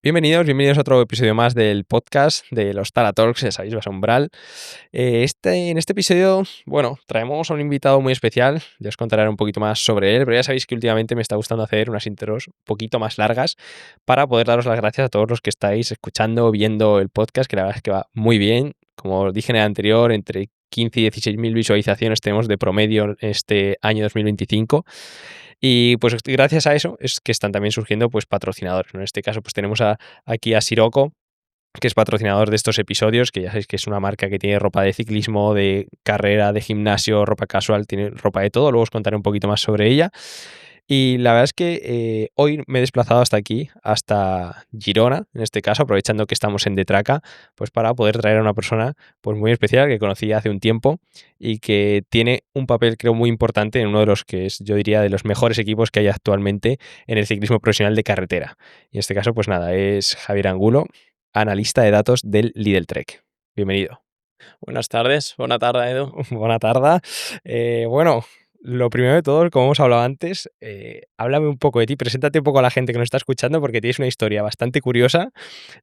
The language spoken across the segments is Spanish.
Bienvenidos a otro episodio más del podcast de los Tala Talks, ya sabéis, Basa Umbral. En este episodio, traemos a un invitado muy especial, ya os contaré un poquito más sobre él, pero ya sabéis que últimamente me está gustando hacer unas intros un poquito más largas para poder daros las gracias a todos los que estáis escuchando, viendo el podcast, que la verdad es que va muy bien. Como os dije en el anterior, entre 15 y 16 mil visualizaciones tenemos de promedio este año 2025. Y pues gracias a eso es que están también surgiendo pues patrocinadores, ¿no? En este caso pues tenemos aquí a Sirocco, que es patrocinador de estos episodios, que ya sabéis que es una marca que tiene ropa de ciclismo, de carrera, de gimnasio, ropa casual, tiene ropa de todo. Luego os contaré un poquito más sobre ella. Y la verdad es que hoy me he desplazado hasta aquí, hasta Girona, en este caso, aprovechando que estamos en Detraca, pues para poder traer a una persona pues muy especial que conocí hace un tiempo y que tiene un papel, creo, muy importante en uno de los que es, yo diría, de los mejores equipos que hay actualmente en el ciclismo profesional de carretera. Y en este caso, pues nada, es Javier Angulo, analista de datos del Lidl Trek. Bienvenido. Buenas tardes, buena tarde, Edu. Buena tarde. Lo primero de todo, como hemos hablado antes, háblame un poco de ti, preséntate un poco a la gente que nos está escuchando porque tienes una historia bastante curiosa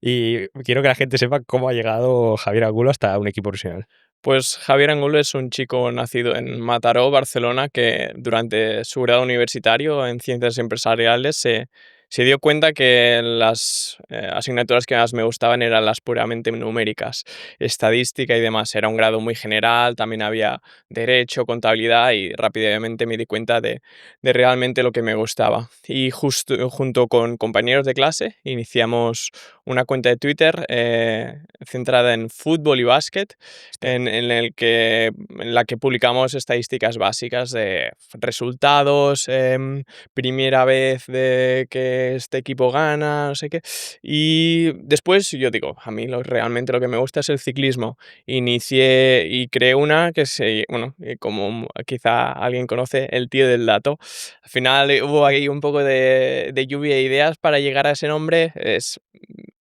y quiero que la gente sepa cómo ha llegado Javier Angulo hasta un equipo profesional. Pues Javier Angulo es un chico nacido en Mataró, Barcelona, que durante su grado universitario en Ciencias Empresariales se dio cuenta que las asignaturas que más me gustaban eran las puramente numéricas, estadística y demás. Era un grado muy general, también había derecho, contabilidad y rápidamente me di cuenta de realmente lo que me gustaba. Y justo junto con compañeros de clase iniciamos una cuenta de Twitter centrada en fútbol y básquet, en la que publicamos estadísticas básicas de resultados, primera vez de que este equipo gana, no sé qué. Y después yo digo, a mí realmente lo que me gusta es el ciclismo. Inicié y creé una que como quizá alguien conoce, el tío del dato. Al final hubo ahí un poco de lluvia de ideas para llegar a ese nombre.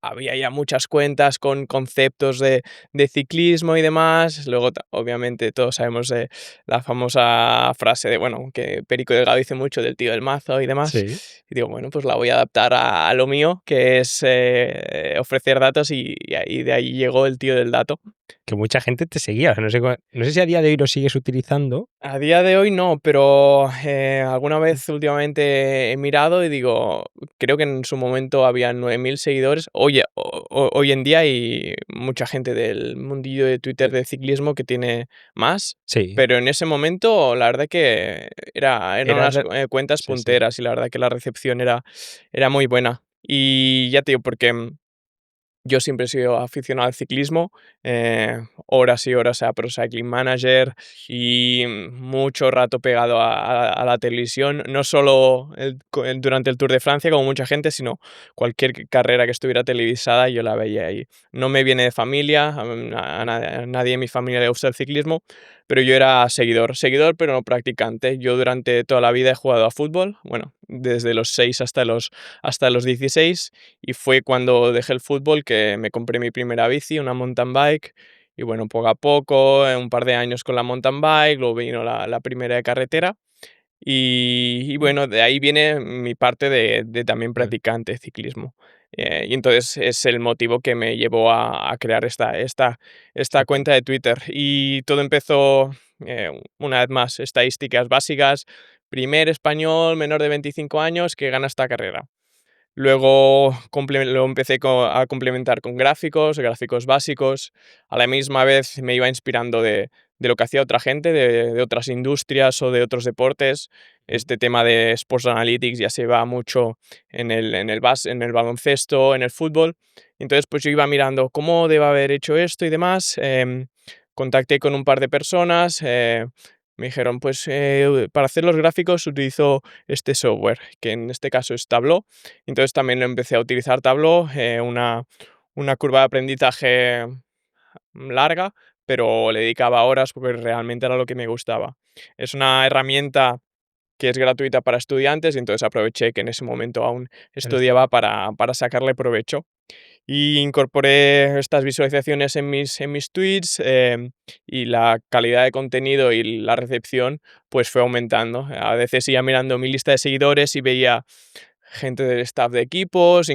Había ya muchas cuentas con conceptos de ciclismo y demás. Luego, obviamente, todos sabemos de la famosa frase de, bueno, que Perico Delgado dice mucho del tío del mazo y demás. Sí. Y digo, bueno, pues la voy a adaptar a lo mío, que es ofrecer datos y de ahí llegó el tío del dato. Que mucha gente te seguía, o sea, no sé si a día de hoy lo sigues utilizando. A día de hoy no, pero alguna vez últimamente he mirado y digo, creo que en su momento había 9.000 seguidores. Hoy en día hay mucha gente del mundillo de Twitter de ciclismo que tiene más, Sí. pero en ese momento la verdad que eran Era unas re- cuentas sí, sí. punteras y la verdad que la recepción era muy buena. Y ya te digo, porque yo siempre he sido aficionado al ciclismo, horas y horas a Pro Cycling Manager y mucho rato pegado a la televisión, no solo durante el Tour de Francia, como mucha gente, sino cualquier carrera que estuviera televisada, yo la veía ahí. No me viene de familia, a nadie en mi familia le gusta el ciclismo, pero yo era seguidor, pero no practicante. Yo durante toda la vida he jugado a fútbol, bueno, desde los 6 hasta los 16, y fue cuando dejé el fútbol que me compré mi primera bici, una mountain bike, y bueno, poco a poco, un par de años con la mountain bike, luego vino la primera de carretera, y bueno, de ahí viene mi parte de también Vale. practicante de ciclismo. Y entonces es el motivo que me llevó a crear esta cuenta de Twitter. Y todo empezó, una vez más, estadísticas básicas, primer español menor de 25 años que gana esta carrera. Luego lo empecé a complementar con gráficos básicos. A la misma vez me iba inspirando de lo que hacía otra gente, de otras industrias o de otros deportes. Este tema de Sports Analytics ya se va mucho en el baloncesto, en el fútbol. Entonces, pues yo iba mirando cómo debo haber hecho esto y demás. Contacté con un par de personas. Me dijeron, pues para hacer los gráficos utilizo este software, que en este caso es Tableau. Entonces también empecé a utilizar Tableau, una curva de aprendizaje larga, pero le dedicaba horas porque realmente era lo que me gustaba. Es una herramienta que es gratuita para estudiantes, y entonces aproveché que en ese momento aún Eres- estudiaba para sacarle provecho. Y incorporé estas visualizaciones en mis tweets, y la calidad de contenido y la recepción pues fue aumentando. A veces iba mirando mi lista de seguidores y veía gente del staff de equipos,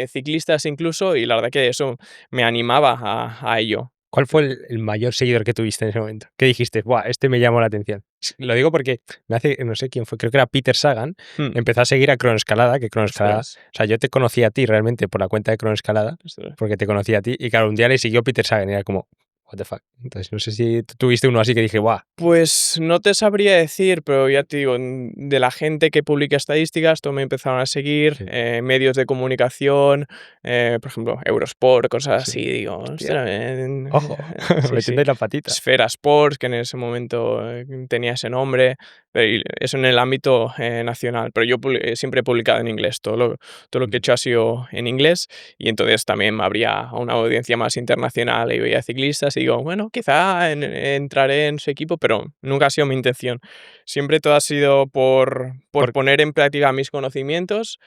ciclistas incluso, y la verdad que eso me animaba a ello. ¿Cuál fue el mayor seguidor que tuviste en ese momento? ¿Qué dijiste? Buah, este me llamó la atención. Lo digo porque me hace, no sé quién fue, creo que era Peter Sagan, Mm, empezó a seguir a Cronoescalada, que Cronoescalada, ostras, o sea, yo te conocí a ti realmente por la cuenta de Cronoescalada, ostras. porque te conocí a ti, y claro, un día le siguió Peter Sagan y era como, what the fuck. Entonces, no sé si tú tuviste uno así que dije, buah, Pues no te sabría decir, pero ya te digo, de la gente que publica estadísticas, todos me empezaron a seguir, sí, medios de comunicación, por ejemplo, Eurosport, cosas sí, así, digo, hostia, "Ostras, ojo, sí, sí, metiendo ahí la patita. Esfera Sports, que en ese momento tenía ese nombre, pero eso en el ámbito nacional, pero yo siempre he publicado en inglés, todo lo que he Mm. hecho ha sido en inglés, y entonces también habría una audiencia más internacional y veía ciclistas y digo, bueno, quizá entraré en su equipo, pero nunca ha sido mi intención. Siempre todo ha sido por Por- poner en práctica mis conocimientos,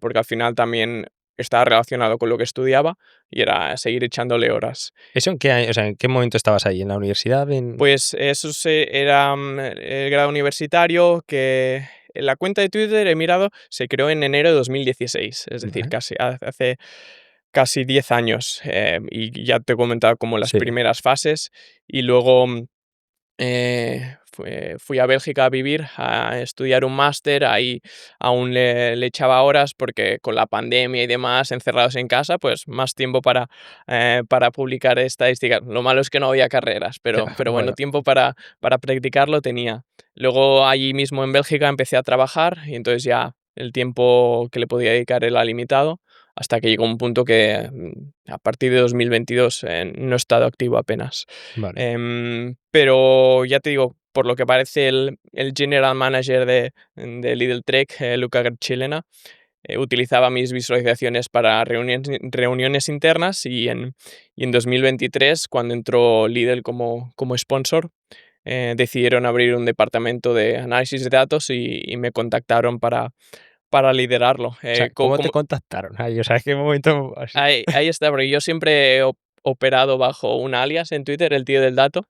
porque al final también estaba relacionado con lo que estudiaba y era seguir echándole horas. ¿Eso en qué año, o sea, en qué momento estabas ahí? ¿En la universidad? Pues eso era el grado universitario que en la cuenta de Twitter he mirado, se creó en enero de 2016, es decir, Vale, casi hace casi 10 años. Y ya te he comentado como las sí, primeras fases y luego fui a Bélgica a vivir, a estudiar un máster, ahí aún le echaba horas porque con la pandemia y demás, encerrados en casa, pues más tiempo para publicar estadísticas. Lo malo es que no había carreras, ya, pero bueno, bueno, tiempo para practicarlo tenía. Luego allí mismo en Bélgica empecé a trabajar y entonces ya el tiempo que le podía dedicar era limitado, hasta que llegó un punto que a partir de 2022 no he estado activo apenas. vale. Pero ya te digo, por lo que parece el general manager de Lidl Trek, Luca Chilena, utilizaba mis visualizaciones para reuniones internas y en 2023, cuando entró Lidl como sponsor, decidieron abrir un departamento de análisis de datos y me contactaron para liderarlo. O sea, ¿cómo te contactaron? Ay, o sea, ¿en qué momento así? Ahí está, porque yo siempre he operado bajo un alias en Twitter, el tío del dato,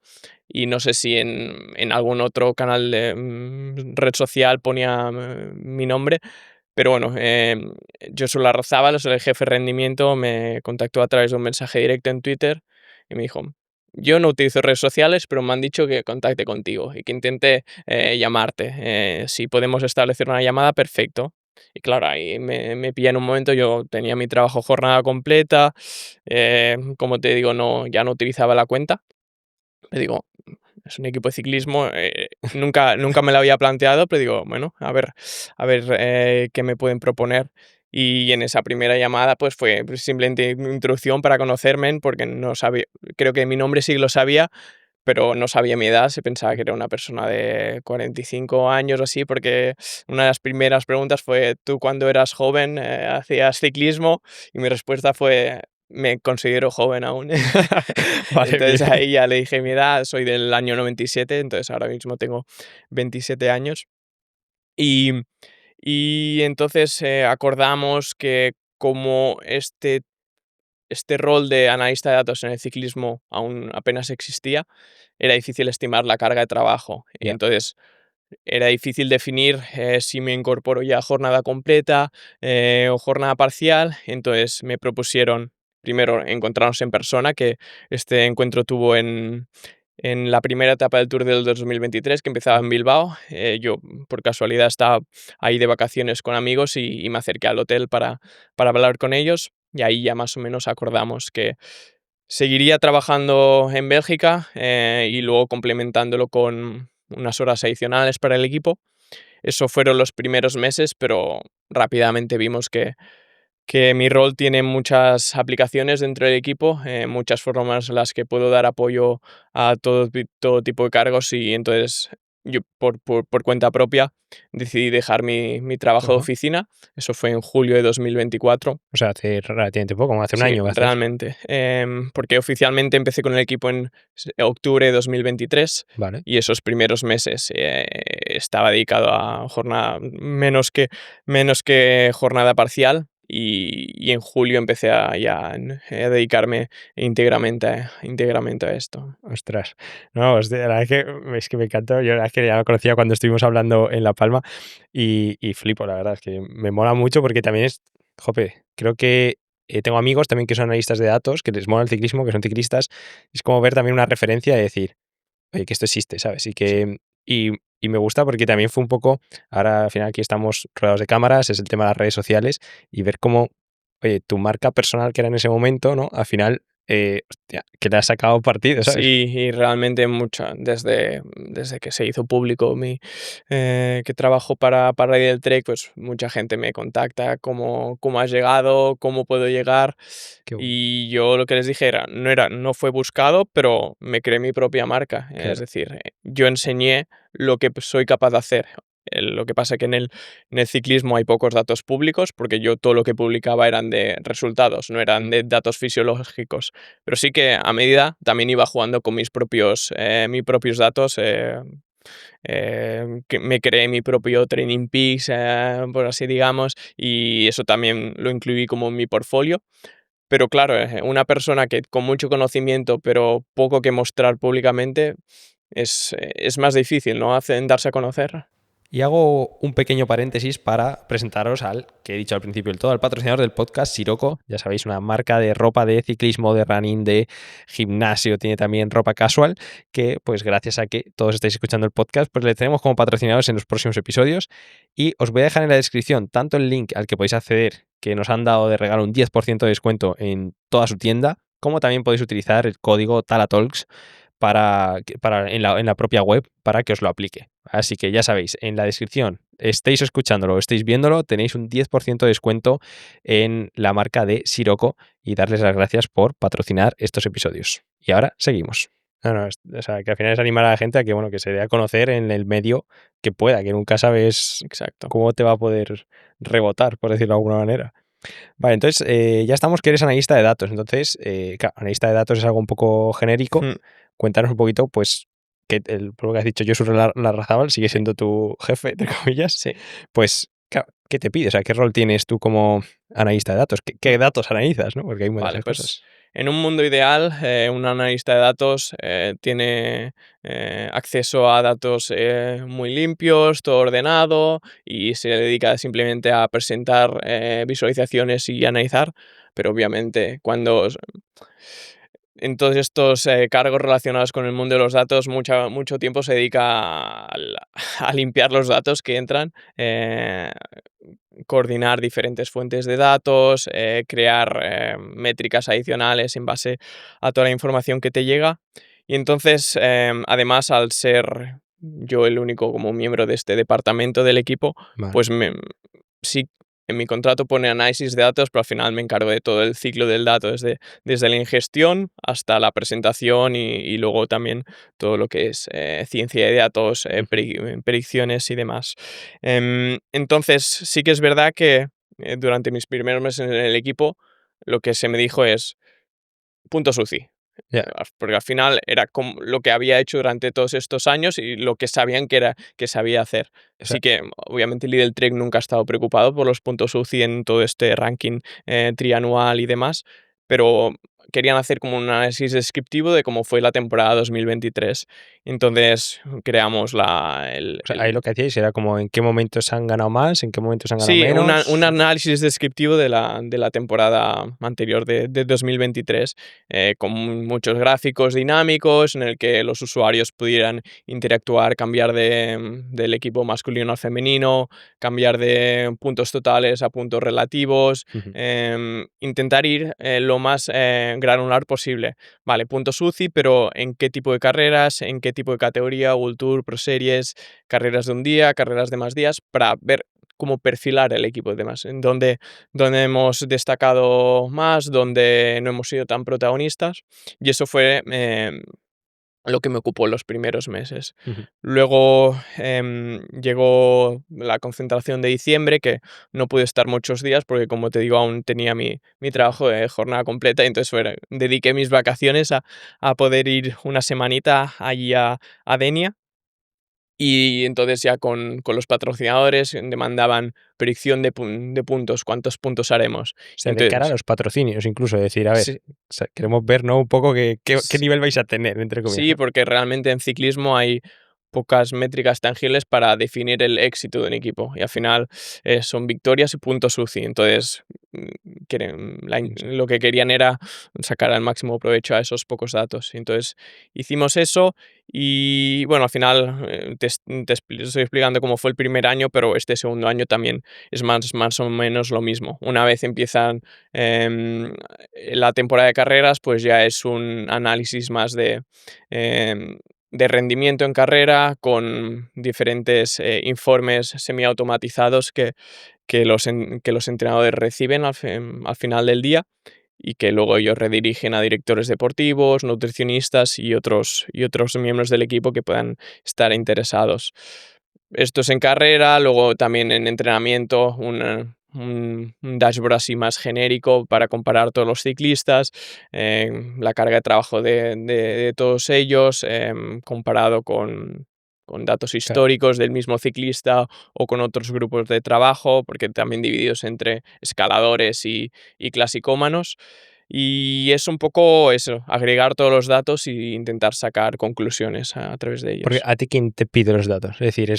y no sé si en algún otro canal de red social ponía mi nombre, pero bueno, Josu Larrazábal, soy el jefe de rendimiento, me contactó a través de un mensaje directo en Twitter y me dijo, yo no utilizo redes sociales, pero me han dicho que contacte contigo y que intente llamarte. Si podemos establecer una llamada, perfecto. Y claro, ahí me pilla en un momento, yo tenía mi trabajo jornada completa, como te digo, ya no utilizaba la cuenta. Me digo, es un equipo de ciclismo, nunca me lo había planteado, pero digo, bueno, a ver qué me pueden proponer. Y en esa primera llamada, pues fue simplemente una introducción para conocerme, porque no sabía, creo que mi nombre sí lo sabía, pero no sabía mi edad, se pensaba que era una persona de 45 años o así, porque una de las primeras preguntas fue, ¿tú cuando eras joven hacías ciclismo? Y mi respuesta fue, me considero joven aún. Vale, Entonces bien. ahí ya le dije mi edad, soy del año 97, entonces ahora mismo tengo 27 años. Y, y entonces acordamos que como este rol de analista de datos en el ciclismo aún apenas existía, era difícil estimar la carga de trabajo. Y Ya, entonces era difícil definir si me incorporo ya a jornada completa o jornada parcial. Entonces me propusieron primero encontrarnos en persona, que este encuentro tuvo en la primera etapa del Tour del 2023, que empezaba en Bilbao. Yo, por casualidad, estaba ahí de vacaciones con amigos y me acerqué al hotel para hablar con ellos. Y ahí ya más o menos acordamos que seguiría trabajando en Bélgica y luego complementándolo con unas horas adicionales para el equipo. Eso fueron los primeros meses, pero rápidamente vimos que mi rol tiene muchas aplicaciones dentro del equipo, muchas formas en las que puedo dar apoyo a todo tipo de cargos y entonces yo por cuenta propia decidí dejar mi trabajo de ajá. oficina. Eso fue en julio de 2024. O sea, hace relativamente poco, como hace un Sí, año, hace eso. realmente. Porque oficialmente empecé con el equipo en octubre de 2023 Vale. y esos primeros meses estaba dedicado a jornada menos que jornada parcial y en julio empecé a dedicarme íntegramente a esto. Ostras. No, hostia, la verdad es que me encantó. Yo la verdad es que ya lo conocía cuando estuvimos hablando en La Palma y flipo, la verdad, es que me mola mucho porque también es, jope, creo que tengo amigos también que son analistas de datos, que les mola el ciclismo, que son ciclistas. Es como ver también una referencia y decir, oye, que esto existe, ¿sabes? Sí. Y me gusta porque también fue un poco, ahora al final aquí estamos rodeados de cámaras, es el tema de las redes sociales y ver cómo, oye, tu marca personal que era en ese momento, ¿no? Al final, hostia, que le has sacado partido, ¿sabes? Sí, y realmente desde que se hizo público que trabajo para Rey del Trek, pues mucha gente me contacta, cómo has llegado, cómo puedo llegar. Qué bueno. Y yo lo que les dije no fue buscado, pero me creé mi propia marca. Es Claro. decir, yo enseñé lo que soy capaz de hacer. Lo que pasa que en el ciclismo hay pocos datos públicos, porque yo todo lo que publicaba eran de resultados, no eran Mm. de datos fisiológicos. Pero sí que a medida también iba jugando con mis propios datos. Que me creé mi propio Training Peaks, por así digamos, y eso también lo incluí como en mi portfolio. Pero claro, una persona que con mucho conocimiento, pero poco que mostrar públicamente, es más difícil, ¿no? Darse a conocer. Y hago un pequeño paréntesis para presentaros al, que he dicho al principio del todo, al patrocinador del podcast, Sirocco. Ya sabéis, una marca de ropa de ciclismo, de running, de gimnasio, tiene también ropa casual, que pues gracias a que todos estáis escuchando el podcast, pues le tenemos como patrocinadores en los próximos episodios. Y os voy a dejar en la descripción tanto el link al que podéis acceder, que nos han dado de regalo un 10% de descuento en toda su tienda, como también podéis utilizar el código TALATALKS en la propia web para que os lo aplique. Así que ya sabéis, en la descripción, estéis escuchándolo o estéis viéndolo, tenéis un 10% de descuento en la marca de Sirocco y darles las gracias por patrocinar estos episodios. Y ahora seguimos. No, no, o sea, que al final es animar a la gente a que, bueno, que se dé a conocer en el medio que pueda, que nunca sabes Exacto. cómo te va a poder rebotar, por decirlo de alguna manera. Vale, entonces ya estamos que eres analista de datos. Entonces, claro, analista de datos es algo un poco genérico. Mm, Cuéntanos un poquito, pues, por lo que has dicho, Josu Larrazábal sigue siendo tu jefe, entre comillas. sí. Pues, claro, ¿qué te pide? O sea, ¿qué rol tienes tú como analista de datos? ¿Qué datos analizas, no? Porque hay Vale, muchas pues cosas. en un mundo ideal, un analista de datos tiene acceso a datos muy limpios, todo ordenado y se dedica simplemente a presentar visualizaciones y analizar, pero obviamente en todos estos cargos relacionados con el mundo de los datos, mucho tiempo se dedica a limpiar los datos que entran, coordinar diferentes fuentes de datos, crear métricas adicionales en base a toda la información que te llega. Y entonces, además, al ser yo el único como miembro de este departamento del equipo, Vale. pues sí, en mi contrato pone análisis de datos, pero al final me encargo de todo el ciclo del dato, desde la ingestión hasta la presentación y luego también todo lo que es ciencia de datos, Ujú. predicciones y demás. Entonces, sí que es verdad que durante mis primeros meses en el equipo, lo que se me dijo es punto SUCI. Ya, Porque al final era como lo que había hecho durante todos estos años y lo que sabían que sabía hacer. o sea, Sí que obviamente Lidl Trek nunca ha estado preocupado por los puntos UCI en todo este ranking trianual y demás, pero querían hacer como un análisis descriptivo de cómo fue la temporada 2023. Entonces creamos ahí lo que hacíais era como en qué momentos han ganado más, en qué momentos han ganado Sí, un menos. análisis descriptivo de la temporada anterior de 2023, con muchos gráficos dinámicos en el que los usuarios pudieran interactuar, cambiar del equipo masculino al femenino, cambiar de puntos totales a puntos relativos, Ujú. intentar ir lo más granular posible. Vale, puntos UCI, pero ¿en qué tipo de carreras, en qué tipo de categoría, World Tour, Pro Series, carreras de un día, carreras de más días, para ver cómo perfilar el equipo y demás, en donde hemos destacado más, donde no hemos sido tan protagonistas, y eso fue lo que me ocupó los primeros meses. Ujú. Luego llegó la concentración de diciembre, que no pude estar muchos días porque, como te digo, aún tenía mi trabajo de jornada completa, y entonces dediqué mis vacaciones a poder ir una semanita allí a Denia. Y entonces ya con los patrocinadores demandaban predicción de puntos, cuántos puntos haremos. O sea, de cara a Entonces, los patrocinios, incluso, decir, a ver, sí, o sea, queremos ver, ¿no? Un poco qué s- nivel vais a tener, entre comillas, sí, ¿no? porque realmente en ciclismo hay pocas métricas tangibles para definir el éxito de un equipo. Y al final son victorias y puntos UCI. Entonces, lo que querían era sacar al máximo provecho a esos pocos datos. Entonces, hicimos eso y, bueno, al final estoy explicando cómo fue el primer año, pero este segundo año también es más o menos lo mismo. Una vez empiezan la temporada de carreras, pues ya es un análisis más em, de rendimiento en carrera con diferentes informes semiautomatizados que los entrenadores reciben al final del día y que luego ellos redirigen a directores deportivos, nutricionistas y otros miembros del equipo que puedan estar interesados. Esto es en carrera, luego también en entrenamiento, un dashboard así más genérico para comparar todos los ciclistas, la carga de trabajo de todos ellos, comparado con datos Claro. históricos del mismo ciclista o con otros grupos de trabajo, porque también divididos entre escaladores y clasicómanos. Y es un poco eso, agregar todos los datos e intentar sacar conclusiones a través de Porque ellos. a ti, ¿quién te pide los datos? Es decir,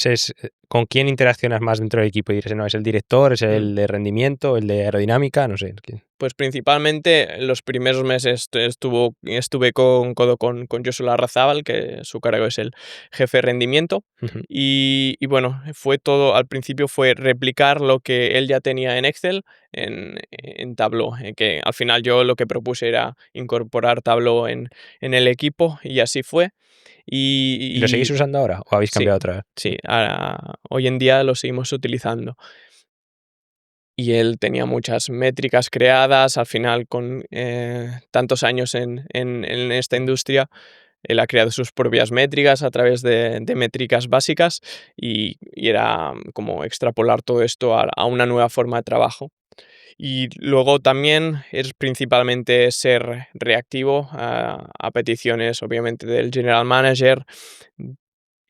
¿con quién interaccionas más dentro del equipo? Y dices, no, es el director, es Mm. el de rendimiento, el de aerodinámica, no sé. ¿Quién? Pues principalmente los primeros meses estuve codo con Josu Larrazábal, que su cargo es el jefe de rendimiento. Ujú. Y bueno, fue todo, al principio fue replicar lo que él ya tenía en Excel en Tableau, que al final yo lo que propuse era incorporar Tableau en el equipo y así fue. ¿Y lo seguís Y usando ahora o habéis sí, cambiado otra vez? sí, hoy en día lo seguimos utilizando. Y él tenía muchas métricas creadas, al final con tantos años en esta industria, él ha creado sus propias métricas a través de métricas básicas y era como extrapolar todo esto a una nueva forma de trabajo. Y luego también es principalmente ser reactivo a peticiones, obviamente, del general manager,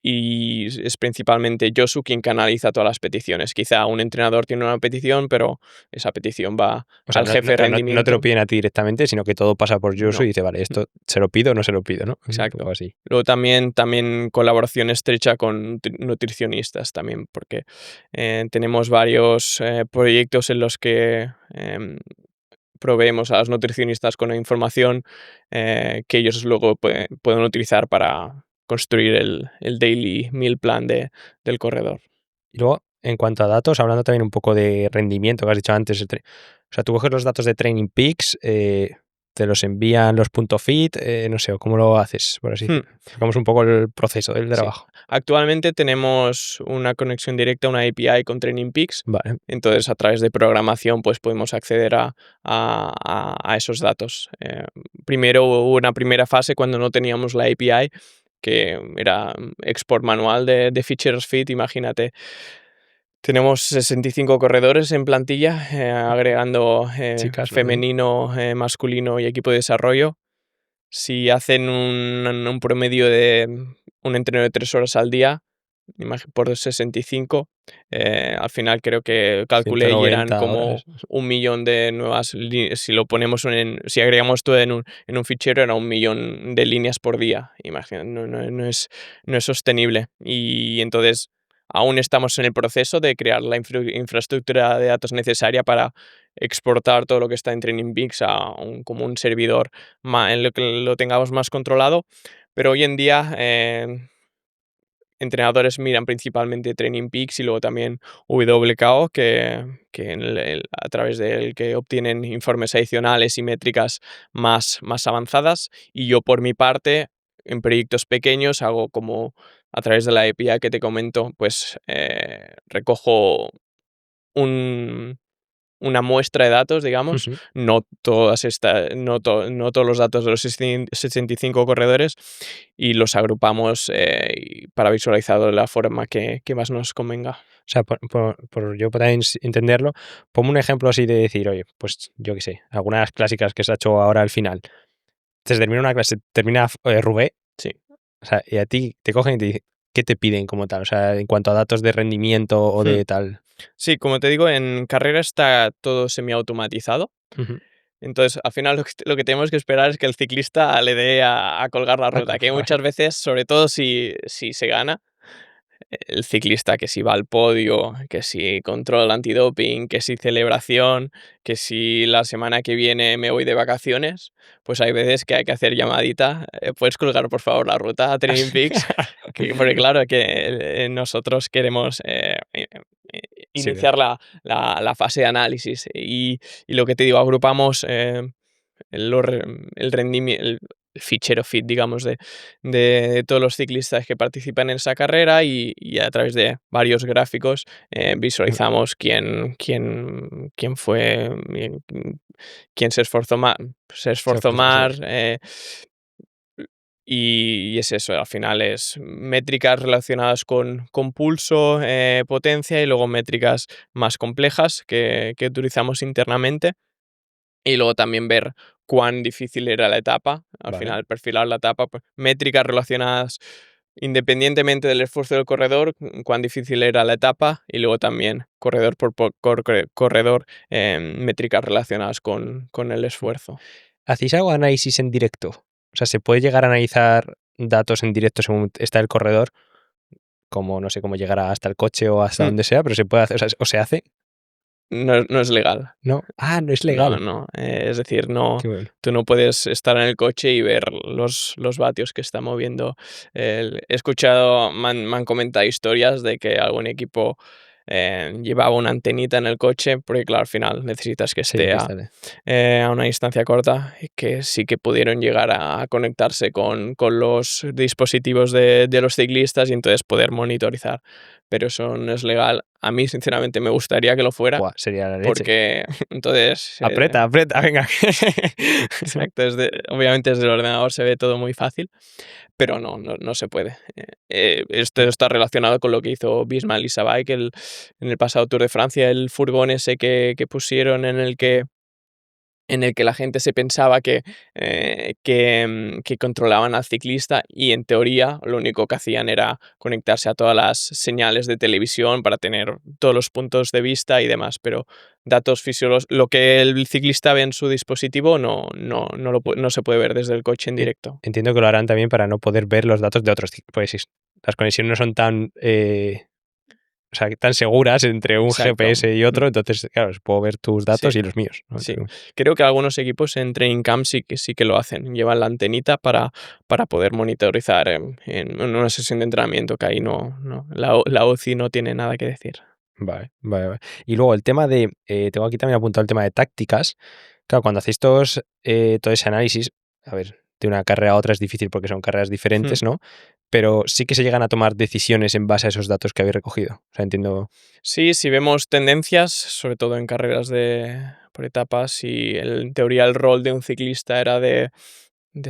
y es principalmente Josu quien canaliza todas las peticiones. Quizá un entrenador tiene una petición, pero esa petición va O sea, al jefe de no te lo rendimiento. piden a ti directamente, sino que todo pasa por Josu No. y dice, vale, Mm, esto se lo pido o no se lo pido, ¿no? Un poco exacto. así. Luego también colaboración estrecha con nutricionistas también, porque tenemos varios proyectos en los que proveemos a los nutricionistas con la información que ellos luego pueden utilizar para construir el daily meal plan del corredor. Y luego, en cuanto a datos, hablando también un poco de rendimiento que has dicho antes, o sea, tú coges los datos de Training Peaks, te los envían los punto fit, no sé, o cómo lo haces, por así Hmm. decirlo. Explicamos un poco el proceso del Sí. trabajo. Actualmente tenemos una conexión directa, una API con Training Peaks. Vale. Entonces, a través de programación, pues podemos acceder a esos datos. Primero hubo una primera fase cuando no teníamos la API, que era export manual de features fit, imagínate. Tenemos 65 corredores en plantilla, agregando Chicas, ¿no? femenino, masculino y equipo de desarrollo. Si hacen un promedio de un entreno de 3 horas al día, por 65, al final creo que calculé y eran 190 como horas. 1 millón de nuevas si lo ponemos si agregamos todo en un fichero, era 1 millón de líneas por día. Imagina, no es sostenible. Y entonces aún estamos en el proceso de crear la infraestructura de datos necesaria para exportar todo lo que está en Training Peaks como un servidor en lo que lo tengamos más controlado. Pero hoy en día entrenadores miran principalmente Training Peaks y luego también WKO, que a través del que obtienen informes adicionales y métricas más avanzadas. Y yo por mi parte, en proyectos pequeños, hago como a través de la API que te comento, pues recojo un, una muestra de datos, digamos, Ujú. no todos los datos de los 65 corredores y los agrupamos para visualizarlo de la forma que más nos convenga. O sea, por yo también entenderlo, ponme un ejemplo así de decir, oye, pues yo qué sé, algunas clásicas que se ha hecho ahora al final. Se termina una clase, termina Roubaix, Sí. o sea, y a ti te cogen y te dicen, ¿qué te piden como tal? O sea, en cuanto a datos de rendimiento o Hmm. de tal. Sí, como te digo, en carrera está todo semiautomatizado. Ujú. Entonces, al final lo que tenemos que esperar es que el ciclista le dé a colgar la Ah, ruta, que muchas veces, sobre todo si se gana, el ciclista que si va al podio, que si control antidoping, que si celebración, que si la semana que viene me voy de vacaciones, pues hay veces que hay que hacer llamadita. ¿Puedes colgar por favor la ruta a Training Peaks? Porque claro que nosotros queremos Sí, iniciar la fase de análisis y lo que te digo, agrupamos el rendimiento, el fichero feed, digamos, de todos los ciclistas que participan en esa carrera y a través de varios gráficos visualizamos quién fue, quién se se esforzó esfuerza, sí. más. Y es eso, al final es métricas relacionadas con pulso, potencia y luego métricas más complejas que utilizamos internamente. Y luego también ver cuán difícil era la etapa. Al Vale. final, perfilar la etapa, pues, métricas relacionadas independientemente del esfuerzo del corredor, cuán difícil era la etapa. Y luego también, corredor corredor, métricas relacionadas con el esfuerzo. ¿Hacéis algo de análisis en directo? O sea, ¿se puede llegar a analizar datos en directo según está el corredor? Como no sé cómo llegará hasta el coche o hasta Mm, donde sea, pero se puede hacer, o sea, o se hace, No es legal. ¿no? Ah, no es No, legal. no. Es decir, no, Qué bueno. tú no puedes estar en el coche y ver los vatios que está moviendo. He escuchado, me han comentado historias de que algún equipo llevaba una antenita en el coche, porque claro, al final necesitas que Sí, esté que a, sale. a una distancia corta y que sí que pudieron llegar a conectarse con los dispositivos de los ciclistas y entonces poder monitorizar. Pero eso no es legal. A mí, sinceramente, me gustaría que lo fuera, Buah, sería la leche. porque entonces, Aprieta, aprieta, venga. exacto, obviamente desde el ordenador se ve todo muy fácil, pero no se puede. Esto está relacionado con lo que hizo Bismal y Savai, en el pasado Tour de Francia, el furgón ese que pusieron en el que la gente se pensaba que controlaban al ciclista y en teoría lo único que hacían era conectarse a todas las señales de televisión para tener todos los puntos de vista y demás, pero datos fisiológicos, lo que el ciclista ve en su dispositivo no se puede ver desde el coche en En directo. entiendo que lo harán también para no poder ver los datos de otros pues sí, las conexiones no son tan, o sea, tan seguras entre un Exacto. GPS y otro, entonces, claro, puedo ver tus Sí, datos y los míos, ¿no? sí. Creo que algunos equipos en Training Camp sí que lo hacen. Llevan la antenita para poder monitorizar en una sesión de entrenamiento, que ahí la UCI no tiene nada que decir. Vale, vale, vale. Y luego el tema de, tengo aquí también apuntado el tema de tácticas. Claro, cuando hacéis todo ese análisis, a ver, de una carrera a otra es difícil porque son carreras Hmm. diferentes, ¿no? Pero sí que se llegan a tomar decisiones en base a esos datos que habéis recogido. O sea, entiendo. Sí, si vemos tendencias, sobre todo en carreras por etapas, y en teoría el rol de un ciclista era de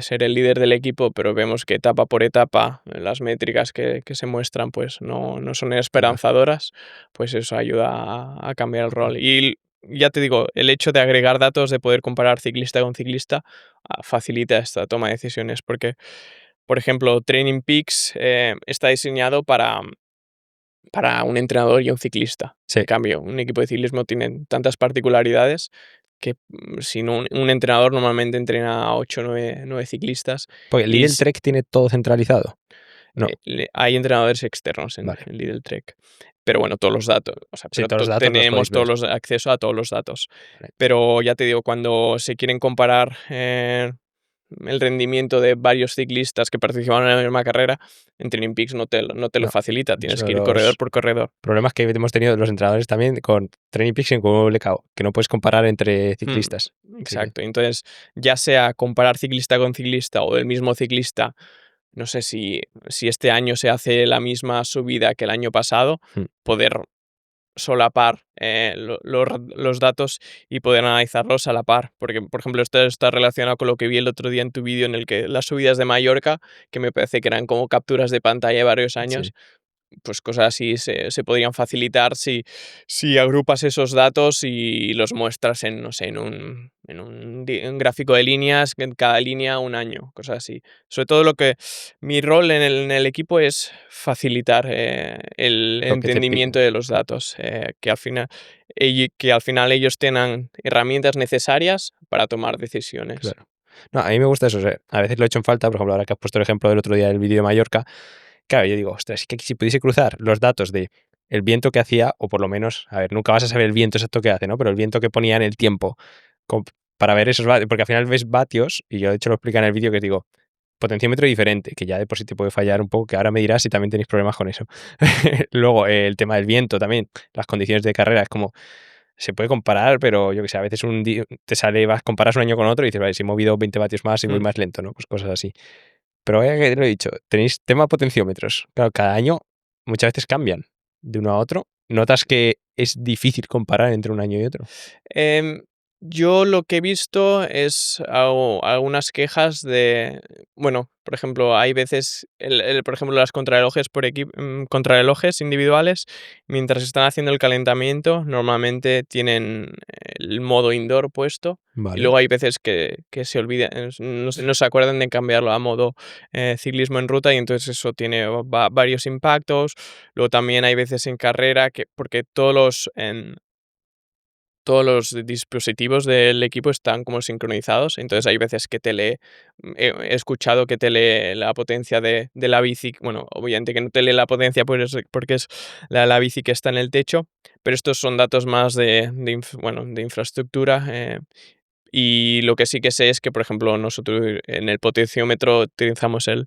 ser el líder del equipo, pero vemos que etapa por etapa las métricas que se muestran pues no son Va, esperanzadoras, pues eso ayuda a cambiar el ok. rol. Y ya te digo, el hecho de agregar datos, de poder comparar ciclista con ciclista, facilita esta toma de decisiones, porque, por ejemplo, Training Peaks está diseñado para un entrenador y un ciclista. Sí, En cambio, un equipo de ciclismo tiene tantas particularidades que si no, un entrenador normalmente entrena a 8 o 9 ciclistas porque el y Lidl Trek tiene todo centralizado. No, hay entrenadores externos en vale. Lidl Trek. Pero bueno, todos los datos, o sea, Sí, pero todos los datos los podéis tenemos ver. acceso a todos los datos. Vale. Pero ya te digo, cuando se quieren comparar el rendimiento de varios ciclistas que participaron en la misma carrera, en Training Peaks no te lo No, facilita, tienes eso que ir corredor los por corredor. problemas que hemos tenido los entrenadores también con Training Peaks y con WKO, que no puedes comparar entre Mm, ciclistas. Sí, sí. exacto. Entonces, ya sea comparar ciclista con ciclista o el mismo ciclista, no sé si este año se hace la misma subida que el año pasado, Mm. poder solapar los datos y poder analizarlos a la par. Porque, por ejemplo, esto está relacionado con lo que vi el otro día en tu vídeo, en el que las subidas de Mallorca, que me parece que eran como capturas de pantalla de varios Sí. años, pues cosas así se podrían facilitar si agrupas esos datos y los muestras en, no sé, un gráfico de líneas, en cada línea un año, cosas así. Sobre todo mi rol en el equipo es facilitar el Lo que te entendimiento piden. de los datos, que al final ellos tengan herramientas necesarias para tomar decisiones. Claro. No, a mí me gusta eso, o sea, a veces lo he hecho en falta, por ejemplo, ahora que has puesto el ejemplo del otro día del vídeo de Mallorca, claro, yo digo: "Ostras, es que si pudiese cruzar los datos de el viento que hacía", o por lo menos, a ver, nunca vas a saber el viento exacto que hace, ¿no? Pero el viento que ponía en el tiempo, com para ver esos vatios, porque al final ves vatios, y yo de hecho lo explico en el vídeo que digo, potenciómetro diferente, que ya de por sí te puede fallar un poco, que ahora me dirás si también tenéis problemas con eso. Luego, el tema del viento también, las condiciones de carrera, es como se puede comparar, pero yo que sé, a veces un día te sale, comparas un año con otro y dices: "Vale, si he movido 20 vatios más y voy Mm. más lento", ¿no? Pues cosas así. Pero vaya que lo he dicho, tenéis tema potenciómetros. Claro, cada año muchas veces cambian de uno a otro. ¿Notas que es difícil comparar entre un año y otro? Em, yo lo que he visto es algunas quejas de, bueno, por ejemplo, hay veces, por ejemplo, las contrarrelojes individuales, mientras están haciendo el calentamiento, normalmente tienen el modo indoor puesto. Y Vale. luego hay veces que se olvidan, no se acuerdan de cambiarlo a modo ciclismo en ruta y entonces eso tiene varios impactos. Luego también hay veces en carrera porque todos los dispositivos del equipo están como sincronizados, entonces hay veces que he escuchado que te lee la potencia de la bici, bueno, obviamente que no te lee la potencia porque es la bici que está en el techo, pero estos son datos más bueno, de infraestructura, y lo que sí que sé es que, por ejemplo, nosotros en el potenciómetro utilizamos el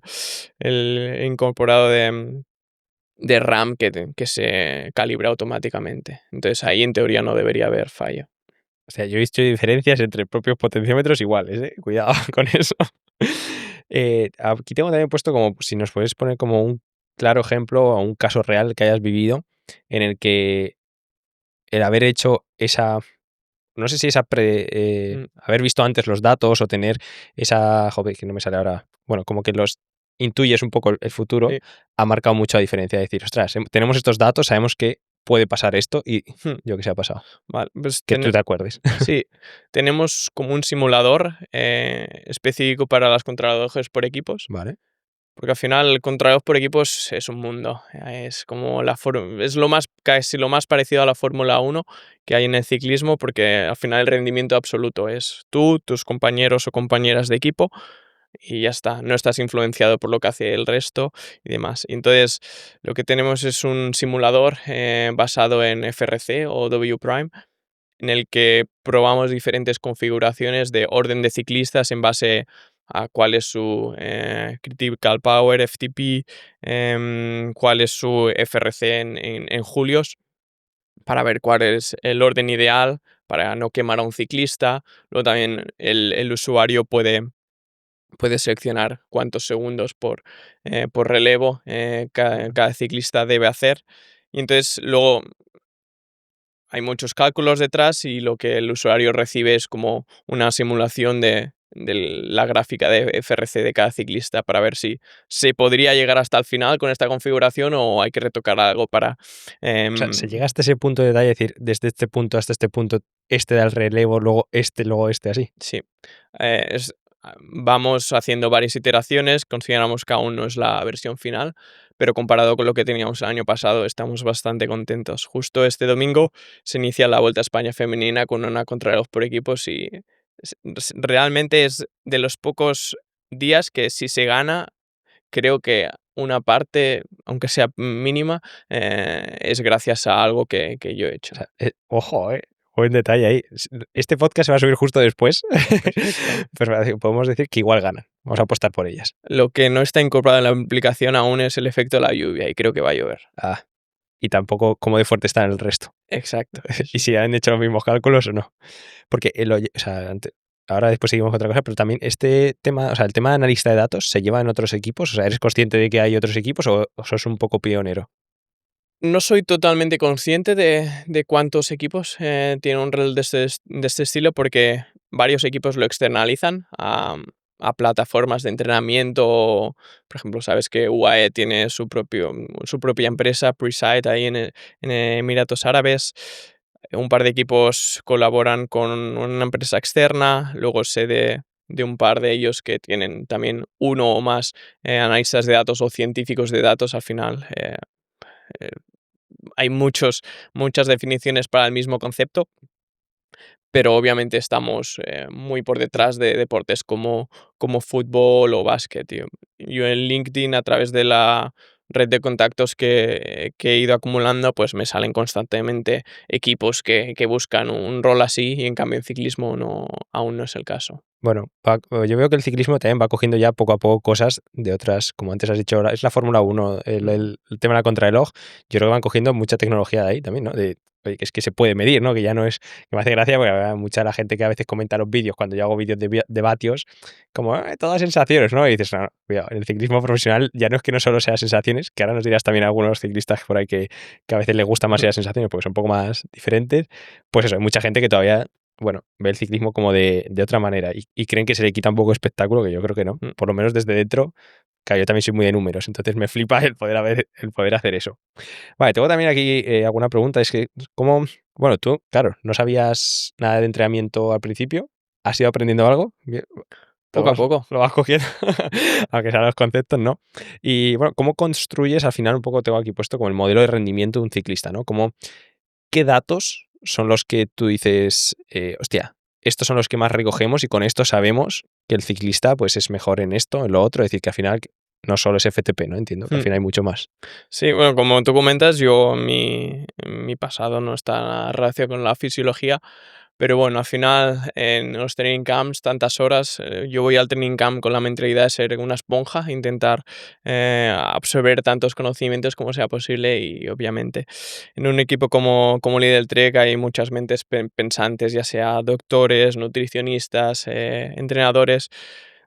incorporado de RAM que se calibra automáticamente. Entonces ahí en teoría no debería haber fallo. O sea, yo he visto diferencias entre propios potenciómetros iguales, ¿eh? Cuidado con eso. Aquí tengo también puesto como si nos puedes poner como un claro ejemplo o un caso real que hayas vivido en el que el haber hecho esa, no sé si esa Mm, haber visto antes los datos o tener esa, joder, que no me sale ahora, bueno, como que los intuyes un poco el futuro, sí. ha marcado mucho la diferencia. De decir, ostras, tenemos estos datos, sabemos que puede pasar esto y Mm, yo que sé ha pasado. vale, pues Que tú te acuerdes. sí, tenemos como un simulador específico para las contrarrelojes por equipos, Vale. porque al final el contrarreloj por equipos es un mundo. Es como es casi lo más parecido a la Fórmula 1 que hay en el ciclismo, porque al final el rendimiento absoluto es tú, tus compañeros o compañeras de equipo y ya está. No estás influenciado por lo que hace el resto y demás. Y entonces, lo que tenemos es un simulador basado en FRC o W Prime, en el que probamos diferentes configuraciones de orden de ciclistas en base a cuál es su Critical Power, FTP, cuál es su FRC en julios, para ver cuál es el orden ideal para no quemar a un ciclista. Luego también el usuario puede seleccionar cuántos segundos por relevo cada ciclista debe hacer. Y entonces luego hay muchos cálculos detrás y lo que el usuario recibe es como una simulación de la gráfica de FRC de cada ciclista para ver si se podría llegar hasta el final con esta configuración o hay que retocar algo para... O sea, em, se llega hasta ese punto de detalle, decir, desde este punto hasta este punto, este da el relevo, luego este, así. sí, vamos haciendo varias iteraciones, consideramos que aún no es la versión final, pero comparado con lo que teníamos el año pasado estamos bastante contentos. Justo este domingo se inicia la Vuelta a España femenina con una contrarreloj por equipos y realmente es de los pocos días que si se gana, creo que una parte, aunque sea mínima, es gracias a algo que yo he O hecho. sea, ojo, buen detalle ahí. Este podcast se va a subir justo después, Perfecto. pues podemos decir que igual ganan. Vamos a apostar por ellas. Lo que no está incorporado en la aplicación aún es el efecto de la lluvia y creo que va a llover. Ah, y tampoco cómo de fuerte está en el resto. Exacto. Y si han hecho los mismos cálculos o no. Porque o sea, ahora después seguimos con otra cosa, pero también este tema, o sea, el tema de analista de datos se lleva en otros equipos. O sea, ¿eres consciente de que hay otros equipos o sos un poco pionero? No soy totalmente consciente de cuántos equipos tienen un rol de este estilo porque varios equipos lo externalizan a plataformas de entrenamiento. Por ejemplo, sabes que UAE tiene su propia empresa, Preside, ahí en Emiratos Árabes. Un par de equipos colaboran con una empresa externa, luego sé de un par de ellos que tienen también uno o más analistas de datos o científicos de datos. Al final eh, hay muchas definiciones para el mismo concepto, pero obviamente estamos muy por detrás de deportes como fútbol o básquet, tío. Yo en LinkedIn, a través de la red de contactos que he ido acumulando, pues me salen constantemente equipos que buscan un rol así, y en cambio en ciclismo aún no es el caso. Bueno, yo veo que el ciclismo también va cogiendo ya poco a poco cosas de otras, como antes has dicho, ahora es la Fórmula 1, Ujú. el tema de la contrarreloj. Yo creo que van cogiendo mucha tecnología de ahí también, ¿no? Oye, que es que se puede medir, ¿no? Que ya no es, que me hace gracia porque hay mucha la gente que a veces comenta los vídeos cuando yo hago vídeos de vatios, como todas sensaciones, ¿no? Y dices, no, cuidado, en el ciclismo profesional ya no es que no solo sea sensaciones, que ahora nos dirás también a algunos ciclistas por ahí que a veces les gusta más ir a sensaciones porque son un poco más diferentes. Pues eso, hay mucha gente que todavía bueno, ve el ciclismo como de otra manera y creen que se le quita un poco de espectáculo, que yo creo que no. Mm. Por lo menos desde dentro, claro, yo también soy muy de números, entonces me flipa el poder hacer eso. Vale, tengo también aquí alguna pregunta, es que, ¿cómo? Bueno, tú, claro, no sabías nada de entrenamiento al principio, ¿has ido aprendiendo algo? Bien, Poco a poco. lo vas cogiendo, aunque sean los conceptos, ¿no? Y bueno, ¿cómo construyes al final un poco, tengo aquí puesto como el modelo de rendimiento de un ciclista, ¿no? ¿Qué datos son los que tú dices, hostia, estos son los que más recogemos y con esto sabemos que el ciclista pues es mejor en esto, en lo otro? Es decir, que al final no solo es FTP, ¿no? Entiendo que al Mm. final hay mucho más. Sí, bueno, como tú comentas, mi pasado no está relacionado con la fisiología, pero bueno, al final en los training camps, tantas horas, yo voy al training camp con la mentalidad de ser una esponja, intentar absorber tantos conocimientos como sea posible, y obviamente en un equipo como Lidl Trek hay muchas mentes pensantes, ya sea doctores, nutricionistas, entrenadores,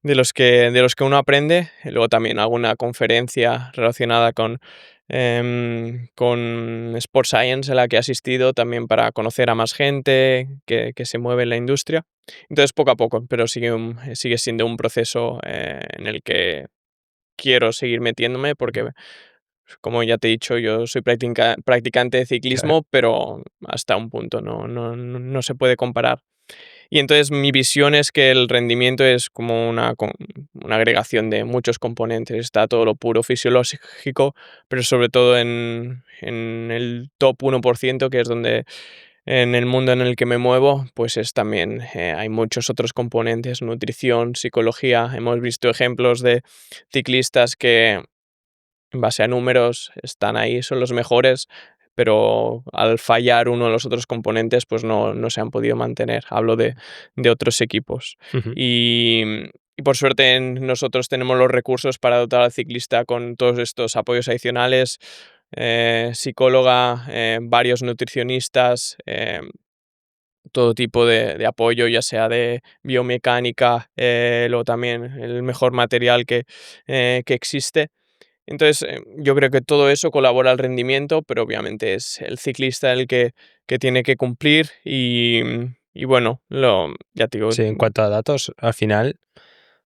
de los que uno aprende. Y luego también alguna conferencia relacionada con Sport Science, a la que he asistido también para conocer a más gente que se mueve en la industria. Entonces, poco a poco, pero sigue siendo un proceso en el que quiero seguir metiéndome porque, como ya te he dicho, yo soy practicante de Claro. ciclismo, pero hasta un punto no se puede comparar. Y entonces mi visión es que el rendimiento es como una agregación de muchos componentes. Está todo lo puro fisiológico, pero sobre todo en el top 1%, que es donde en el mundo en el que me muevo, pues es también, hay muchos otros componentes: nutrición, psicología. Hemos visto ejemplos de ciclistas que, en base a números, están ahí, son los mejores, pero al fallar uno de los otros componentes, pues no se han podido mantener. Hablo de otros equipos. Ujú. Y, y por suerte nosotros tenemos los recursos para dotar al ciclista con todos estos apoyos adicionales: psicóloga, varios nutricionistas, todo tipo de apoyo, ya sea de biomecánica, luego también el mejor material que existe. Entonces, yo creo que todo eso colabora al rendimiento, pero obviamente es el ciclista el que tiene que cumplir y bueno, ya te digo. Sí, en cuanto a datos, al final,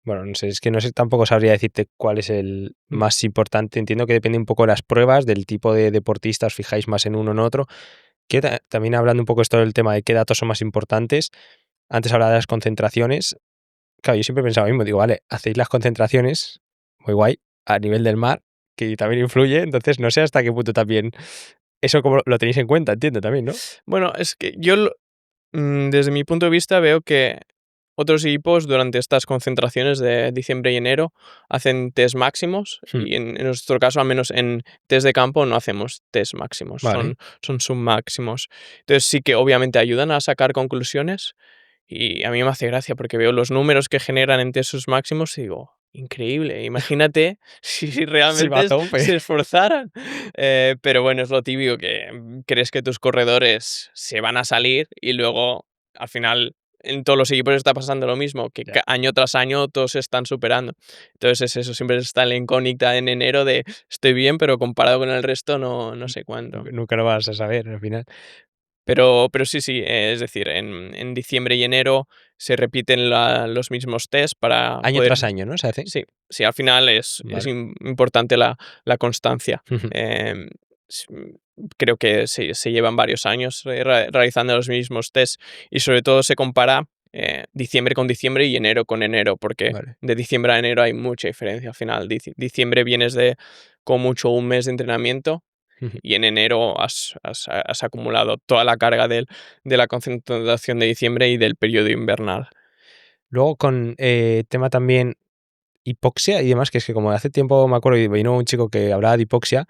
bueno, no sé, es que no sé, tampoco sabría decirte cuál es el Mm. más importante. Entiendo que depende un poco de las pruebas, del tipo de deportista, os fijáis más en uno o en otro. Que también hablando un poco esto del tema de qué datos son más importantes, antes hablaba de las concentraciones. Claro, yo siempre pensaba lo mismo, digo, vale, hacéis las concentraciones, muy guay, a nivel del mar, que también influye, entonces no sé hasta qué punto también eso como lo tenéis en cuenta, entiendo también, ¿no? Bueno, es que desde mi punto de vista, veo que otros equipos durante estas concentraciones de diciembre y enero hacen test máximos, Hmm, y en nuestro caso, al menos en test de campo, no hacemos test máximos, vale, son submáximos. Entonces sí que obviamente ayudan a sacar conclusiones, y a mí me hace gracia porque veo los números que generan en test máximos y digo, increíble, imagínate si sí, va a realmente tope. se esforzaran. Pero bueno, es lo típico que crees que tus corredores se van a salir y luego al final en todos los equipos está pasando lo mismo, que Ya, año tras año todos se están superando. Entonces es eso, siempre está la incógnita en enero de estoy bien, pero comparado con el resto no sé cuánto. nunca lo vas a saber al final. Pero sí, sí, es decir, en diciembre y enero se repiten los mismos test para Año poder... tras año, ¿no? ¿Se hace? Sí, sí, al final es Vale. importante la constancia. Ujú. S- Creo que se llevan varios años realizando los mismos tests y sobre todo se compara diciembre con diciembre y enero con enero, porque Vale. de diciembre a enero hay mucha diferencia al final. Diciembre vienes de con mucho un mes de entrenamiento Ujú. y en enero has acumulado toda la carga de la concentración de diciembre y del periodo invernal. Luego con tema también hipoxia y demás, que es que como hace tiempo me acuerdo y vino un chico que hablaba de hipoxia,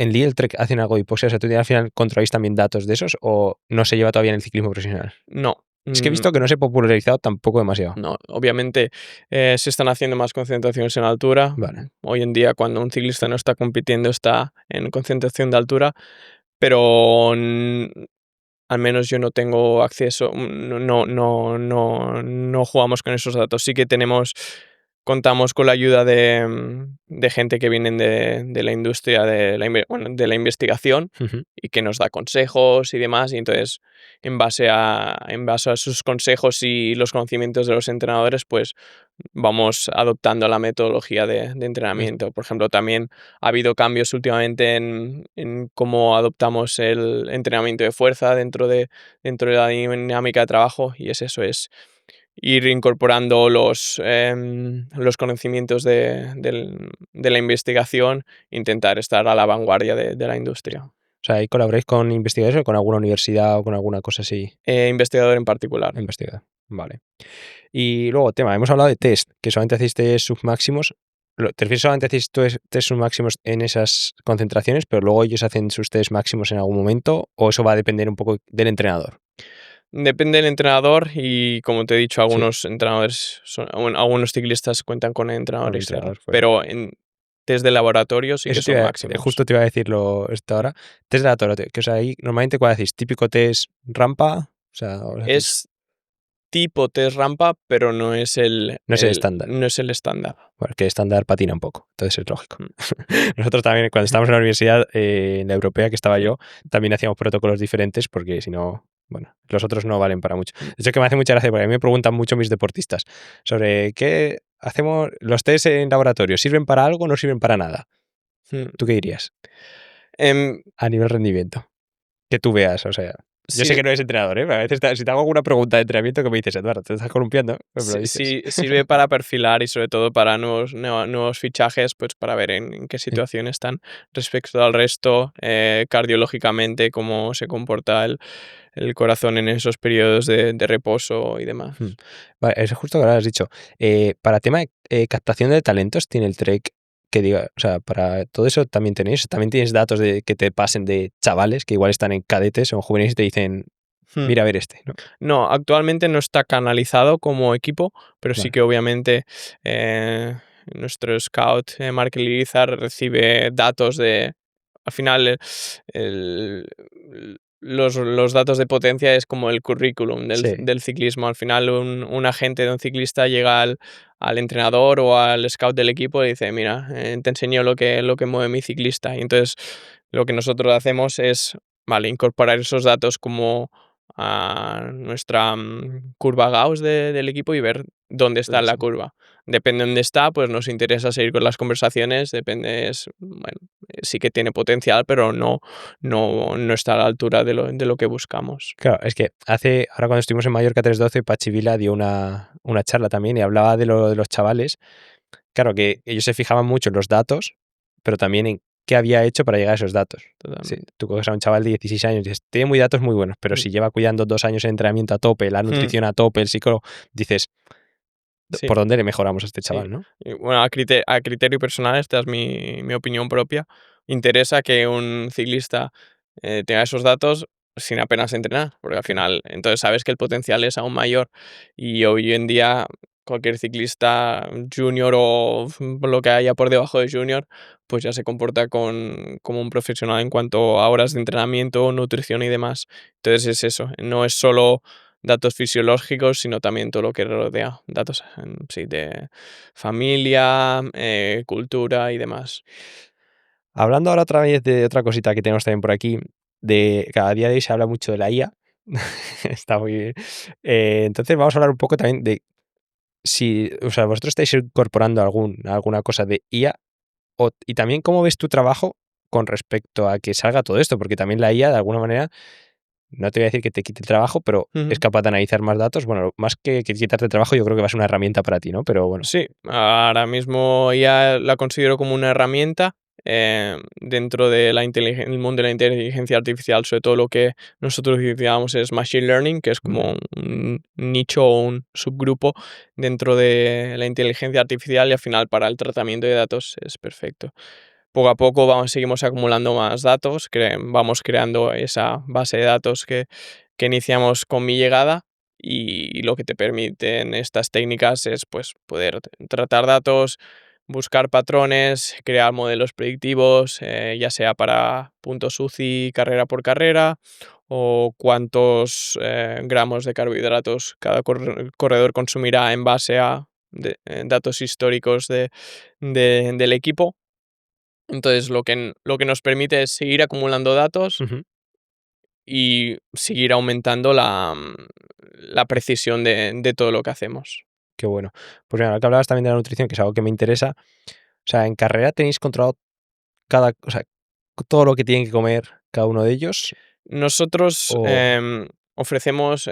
¿en Lidl Trek hacen algo de hipoxia? O sea, ¿tú al final controláis también datos de esos o no se lleva todavía en el ciclismo profesional? No. Es que he visto que no se ha popularizado tampoco demasiado. No, obviamente se están haciendo más concentraciones en altura. Vale. Hoy en día, cuando un ciclista no está compitiendo, está en concentración de altura, pero al menos yo no tengo acceso, no jugamos con esos datos. Sí que contamos con la ayuda de gente que vienen de la industria de la investigación Ujú. y que nos da consejos y demás. Y entonces, en base a sus consejos y los conocimientos de los entrenadores, pues vamos adoptando la metodología de Es- entrenamiento. Por ejemplo, también ha habido cambios últimamente en cómo adoptamos el entrenamiento de fuerza dentro de la dinámica de trabajo y es eso, es ir incorporando los conocimientos de la investigación, intentar estar a la vanguardia de la industria. O sea, ¿ahí colaboráis con investigadores o con alguna universidad o con alguna cosa así Investigador en particular. investigada? Vale. Y luego, tema, hemos hablado de test, que solamente hacéis test submáximos. ¿Te refieres solamente hacéis test submáximos en esas concentraciones, pero luego ellos hacen sus test máximos en algún momento? ¿O eso va a depender un poco del entrenador? Depende del entrenador y, como te he dicho, Sí, algunos entrenadores, algunos ciclistas cuentan con con entrenador el externo, entrenador fuera. pero en test de laboratorio sí que Eso son máximos. justo te iba a decirlo esto ahora. Test de laboratorio, que o sea, ahí normalmente ¿cuál hacéis? ¿Típico test rampa? O sea, ¿os hacéis? Es tipo test rampa, pero no es No es el estándar. no es el estándar. Bueno, que estándar patina un poco, entonces es lógico. Mm. Nosotros también, cuando estábamos en la universidad, en la europea que estaba Sí. yo, también hacíamos protocolos diferentes porque si no, bueno, los otros no valen para mucho. Mm. De hecho, que me hace mucha gracia porque a mí me preguntan mucho mis deportistas sobre qué hacemos, los test en laboratorio, ¿sirven para algo o no sirven para nada? Mm. ¿Tú qué dirías Em, a nivel rendimiento? Que tú veas, o sea, yo sé sí, que no eres entrenador, ¿eh? A veces si te hago alguna pregunta de entrenamiento que me dices, Eduardo, te estás columpiando, me lo dices. sí sirve para perfilar y sobre todo para nuevos fichajes, pues para ver en qué Sí. situación están respecto al resto, cardiológicamente, cómo se comporta el corazón en esos periodos de reposo y demás. Mm. Vale, es justo que ahora has dicho. Para tema de captación de talentos, tiene el Trek que diga, o sea, para todo eso también tienes datos de que te pasen de chavales que igual están en cadetes o en juveniles y te dicen, Mm. mira a ver este, ¿no? No, actualmente no está canalizado como equipo, pero sí Vale. que obviamente nuestro scout, Mark Irizar, recibe datos al final, el- los datos de potencia es como el currículum del, Sí, del ciclismo. Al final, un agente de un ciclista llega al entrenador o al scout del equipo y dice, mira, te enseño lo que mueve mi ciclista. Y entonces, lo que nosotros hacemos es, vale, incorporar esos datos como a nuestra curva Gauss del equipo y ver dónde está ¿dónde la está? curva. Depende de dónde está, pues nos interesa seguir con las conversaciones, bueno, sí que tiene potencial, pero no está a la altura de lo que buscamos. Claro, es que ahora cuando estuvimos en Mallorca 312, Pachi Vila dio una charla también y hablaba de lo de los chavales. Claro, que ellos se fijaban mucho en los datos, pero también en qué había hecho para llegar a esos datos. Sí, Totalmente. tú coges a un chaval de 16 años y dices, tiene muy datos muy buenos, pero Mm, si lleva cuidando 2 años en entrenamiento a tope, la mm, nutrición a tope, el psicólogo, dices, Sí, ¿por dónde le mejoramos a este sí. chaval, no? Y bueno, a criterio personal, esta es mi opinión propia. Interesa que un ciclista tenga esos datos sin apenas entrenar, porque al Claro. final, entonces sabes que el potencial es aún mayor. Y hoy en día, cualquier ciclista junior o lo que haya por debajo de junior, pues ya se comporta como un profesional en cuanto a horas de entrenamiento, nutrición y demás. Entonces es eso, no es solo datos fisiológicos, sino también todo lo que rodea, datos sí, de familia, cultura y demás. Hablando ahora otra vez de otra cosita que tenemos también por aquí, de cada día de hoy se habla mucho de la IA. Está muy bien. Entonces vamos a hablar un poco también de si, o sea, vosotros estáis incorporando alguna cosa de IA y también cómo ves tu trabajo con respecto a que salga todo esto, porque también la IA de alguna manera, no te voy a decir que te quite el trabajo, pero es Ujú. capaz de analizar más datos. Bueno, más que quitarte el trabajo, yo creo que va a ser una herramienta para ti, ¿no? Pero bueno. Sí, ahora mismo ya la considero como una herramienta dentro de el mundo de la inteligencia artificial, sobre todo lo que nosotros digamos es machine learning, que es Ujú, como un nicho o un subgrupo dentro de la inteligencia artificial y al final para el tratamiento de datos es perfecto. Poco a poco seguimos acumulando más datos, vamos creando esa base de datos que iniciamos con mi llegada y lo que te permiten estas técnicas es pues, poder tratar datos, buscar patrones, crear modelos predictivos, ya sea para puntos UCI carrera por carrera o cuántos gramos de carbohidratos cada corredor consumirá en base a datos históricos del equipo. Entonces, lo que nos permite es seguir acumulando datos ujú. y seguir aumentando la precisión de todo lo que hacemos. Qué bueno. Pues mira, ahora que hablabas también de la nutrición, que es algo que me interesa. O sea, ¿en carrera tenéis controlado o sea, todo lo que tienen que comer cada uno de ellos? Nosotros O ofrecemos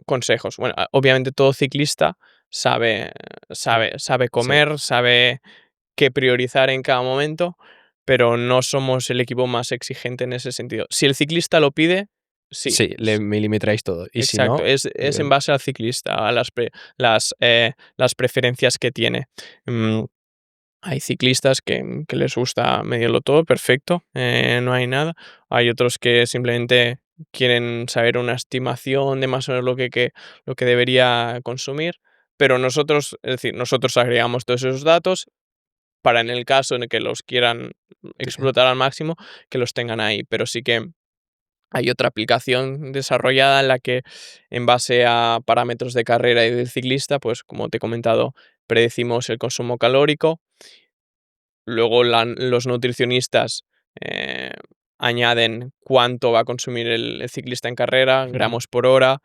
consejos. Bueno, obviamente todo ciclista sabe, mm, sabe sí, comer, sabe qué priorizar en cada momento, pero no somos el equipo más exigente en ese sentido. Si el ciclista lo pide, sí. sí, le milimetráis todo. Y si Exacto, no, es en base al ciclista, a las preferencias que tiene. Mm, Hay ciclistas que les gusta medirlo todo, perfecto, no hay nada. Hay otros que simplemente quieren saber una estimación de más o menos lo que debería consumir, pero nosotros, es decir, nosotros agregamos todos esos datos para en el caso en el que los quieran sí. explotar al máximo, que los tengan ahí, pero sí que hay otra aplicación desarrollada en la que, en base a parámetros de carrera y del ciclista, pues como te he comentado, predecimos el consumo calórico. Luego los nutricionistas eh, añaden cuánto va a consumir el ciclista en carrera, Ujú. gramos por hora.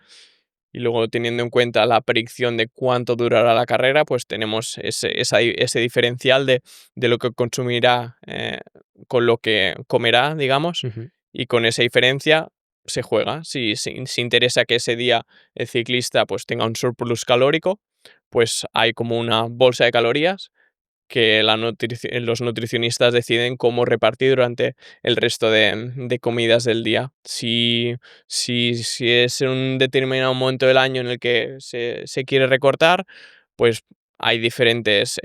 Y luego teniendo en cuenta la predicción de cuánto durará la carrera, pues tenemos ese diferencial de lo que consumirá con lo que comerá, digamos, Ujú. y con esa diferencia se juega. Si interesa que ese día el ciclista pues tenga un surplus calórico, pues hay como una bolsa de calorías que los nutricionistas deciden cómo repartir durante el resto de comidas del día. Si es en un determinado momento del año en el que se quiere recortar, pues hay diferentes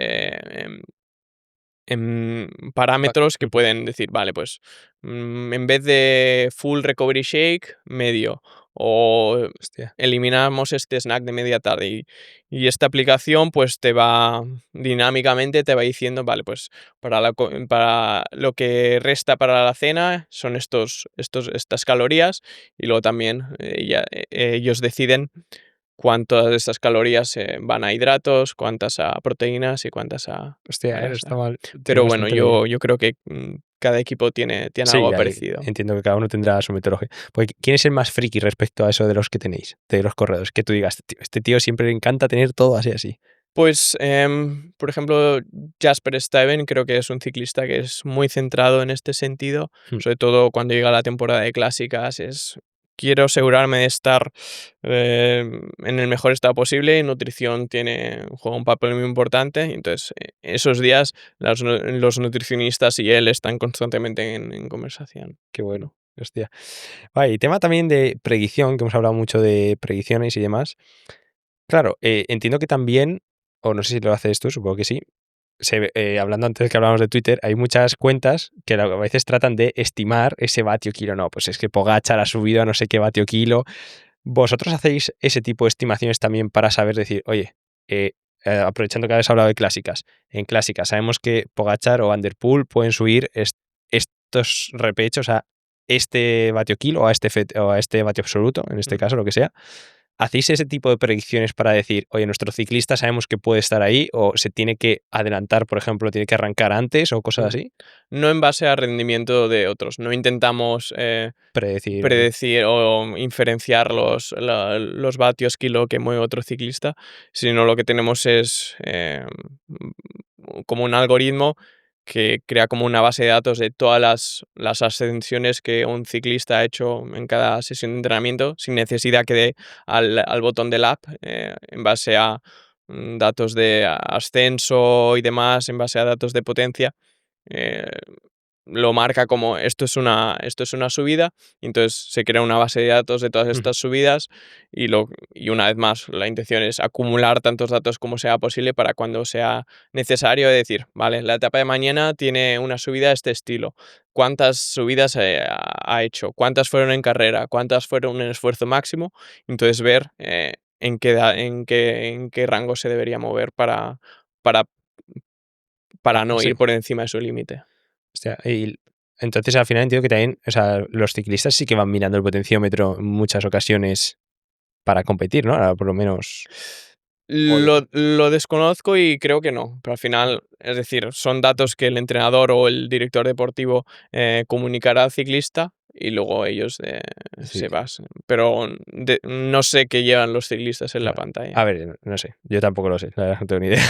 parámetros que Ujú. pueden decir, vale, pues en vez de full recovery shake, medio, o Hostia. eliminamos este snack de media tarde y esta aplicación pues te va dinámicamente, te va diciendo, vale, pues para lo que resta para la cena son estas calorías y luego también ellos deciden cuántas de estas calorías van a hidratos, cuántas a proteínas y cuántas a Hostia, no está grasa. mal. Tiene Pero bueno, bastante lógica. yo creo que cada equipo tiene algo Sí, parecido. entiendo que cada uno tendrá su metodología. Porque, ¿quién es el más friki respecto a eso de los que tenéis, de los corredores? Que tú digas, este tío siempre le encanta tener todo así, así. Pues, por ejemplo, Jasper Stuyven creo que es un ciclista que es muy centrado en este sentido, Mm, sobre todo cuando llega la temporada de clásicas, quiero asegurarme de estar en el mejor estado posible y nutrición juega un papel muy importante. Entonces, esos días los nutricionistas y él están constantemente en conversación. qué bueno. Hostia. Vale, y tema también de predicción, que hemos hablado mucho de predicciones y demás. Claro, entiendo que también, o no sé si lo haces tú, supongo que sí. Hablando antes que hablábamos de Twitter, hay muchas cuentas que a veces tratan de estimar ese vatio kilo. No, pues es que Pogačar ha subido a no sé qué vatio kilo. ¿Vosotros hacéis ese tipo de estimaciones también para saber decir, oye, aprovechando que habéis hablado de clásicas, en clásicas sabemos que Pogačar o Van der Poel pueden subir estos repechos a este vatio kilo o a este vatio absoluto, en este Mm. caso, lo que sea? ¿hacéis ese tipo de predicciones para decir, oye, nuestro ciclista sabemos que puede estar ahí o se tiene que adelantar, por ejemplo, tiene que arrancar antes o cosas así? No en base a rendimiento de otros. No intentamos Predecir. predecir o inferenciar los vatios kilo que mueve otro ciclista, sino lo que tenemos es como un algoritmo que crea como una base de datos de todas las ascensiones que un ciclista ha hecho en cada sesión de entrenamiento, sin necesidad que dé al botón del app, en base a datos de ascenso y demás, en base a datos de potencia. eh, lo marca como esto es una subida, y entonces se crea una base de datos de todas Ujú. estas subidas y una vez más la intención es acumular tantos datos como sea posible para cuando sea necesario decir, vale, la etapa de mañana tiene una subida de este estilo. ¿Cuántas subidas ha hecho? ¿Cuántas fueron en carrera? ¿Cuántas fueron en esfuerzo máximo? Entonces ver en qué rango se debería mover para, para no Sí. ir por encima de su límite. Hostia, y entonces al final entiendo que también, o sea, los ciclistas sí que van mirando el potenciómetro en muchas ocasiones para competir, ¿no? Ahora, por lo menos. o- Lo desconozco y creo que no, pero al final, es decir, son datos que el entrenador o el director deportivo comunicará al ciclista y luego ellos sí, se basan. Pero no sé qué llevan los ciclistas en la claro. pantalla. A ver, no sé, yo tampoco lo sé, la verdad no tengo ni idea.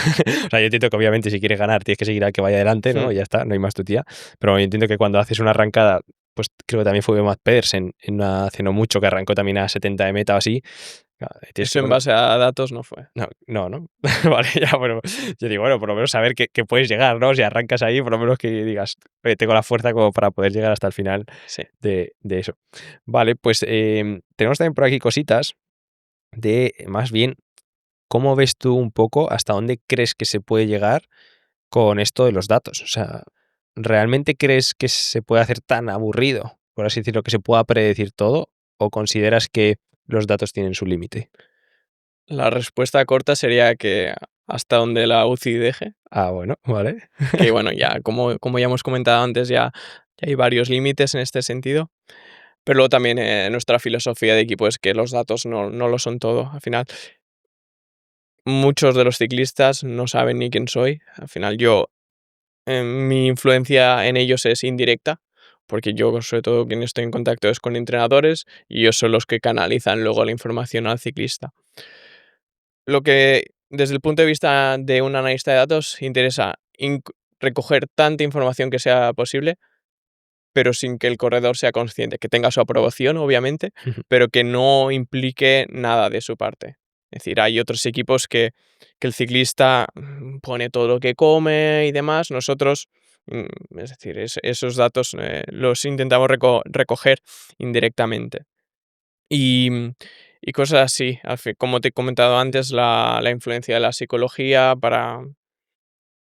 O sea, yo entiendo que obviamente si quieres ganar tienes que seguir al que vaya adelante, ¿no? Hmm. Y ya está, no hay más tu tía. Pero yo entiendo que cuando haces una arrancada, pues creo que también fue Matt Pedersen hace no mucho que arrancó también a 70 de meta o así. Claro, tienes que Eso en poner. base a datos no fue. No, no, ¿no? Vale, ya, bueno, yo digo, bueno, por lo menos saber que puedes llegar, ¿no? Si arrancas ahí, por lo menos que digas, "Oye, tengo la fuerza como para poder llegar hasta el final Sí. de eso". Vale, pues tenemos también por aquí cositas de, más bien, ¿cómo ves tú un poco hasta dónde crees que se puede llegar con esto de los datos? O sea, ¿realmente crees que se puede hacer tan aburrido, por así decirlo, que se pueda predecir todo? ¿O consideras que los datos tienen su límite? La respuesta corta sería que hasta donde la UCI deje, Ah, bueno, vale. que bueno, ya como ya hemos comentado antes, ya hay varios límites en este sentido. Pero luego también nuestra filosofía de equipo es que los datos no lo son todo. Al final, muchos de los ciclistas no saben ni quién soy. Al final, mi influencia en ellos es indirecta, porque yo, sobre todo, quien estoy en contacto es con entrenadores y ellos son los que canalizan luego la información al ciclista. Lo que, desde el punto de vista de un analista de datos, interesa recoger tanta información que sea posible, pero sin que el corredor sea consciente, que tenga su aprobación, obviamente, pero que no implique nada de su parte. Es decir, hay otros equipos que el ciclista pone todo lo que come y demás. Nosotros, es decir, esos datos los intentamos recoger indirectamente. Y, y cosas así. Como te he comentado antes, la influencia de la psicología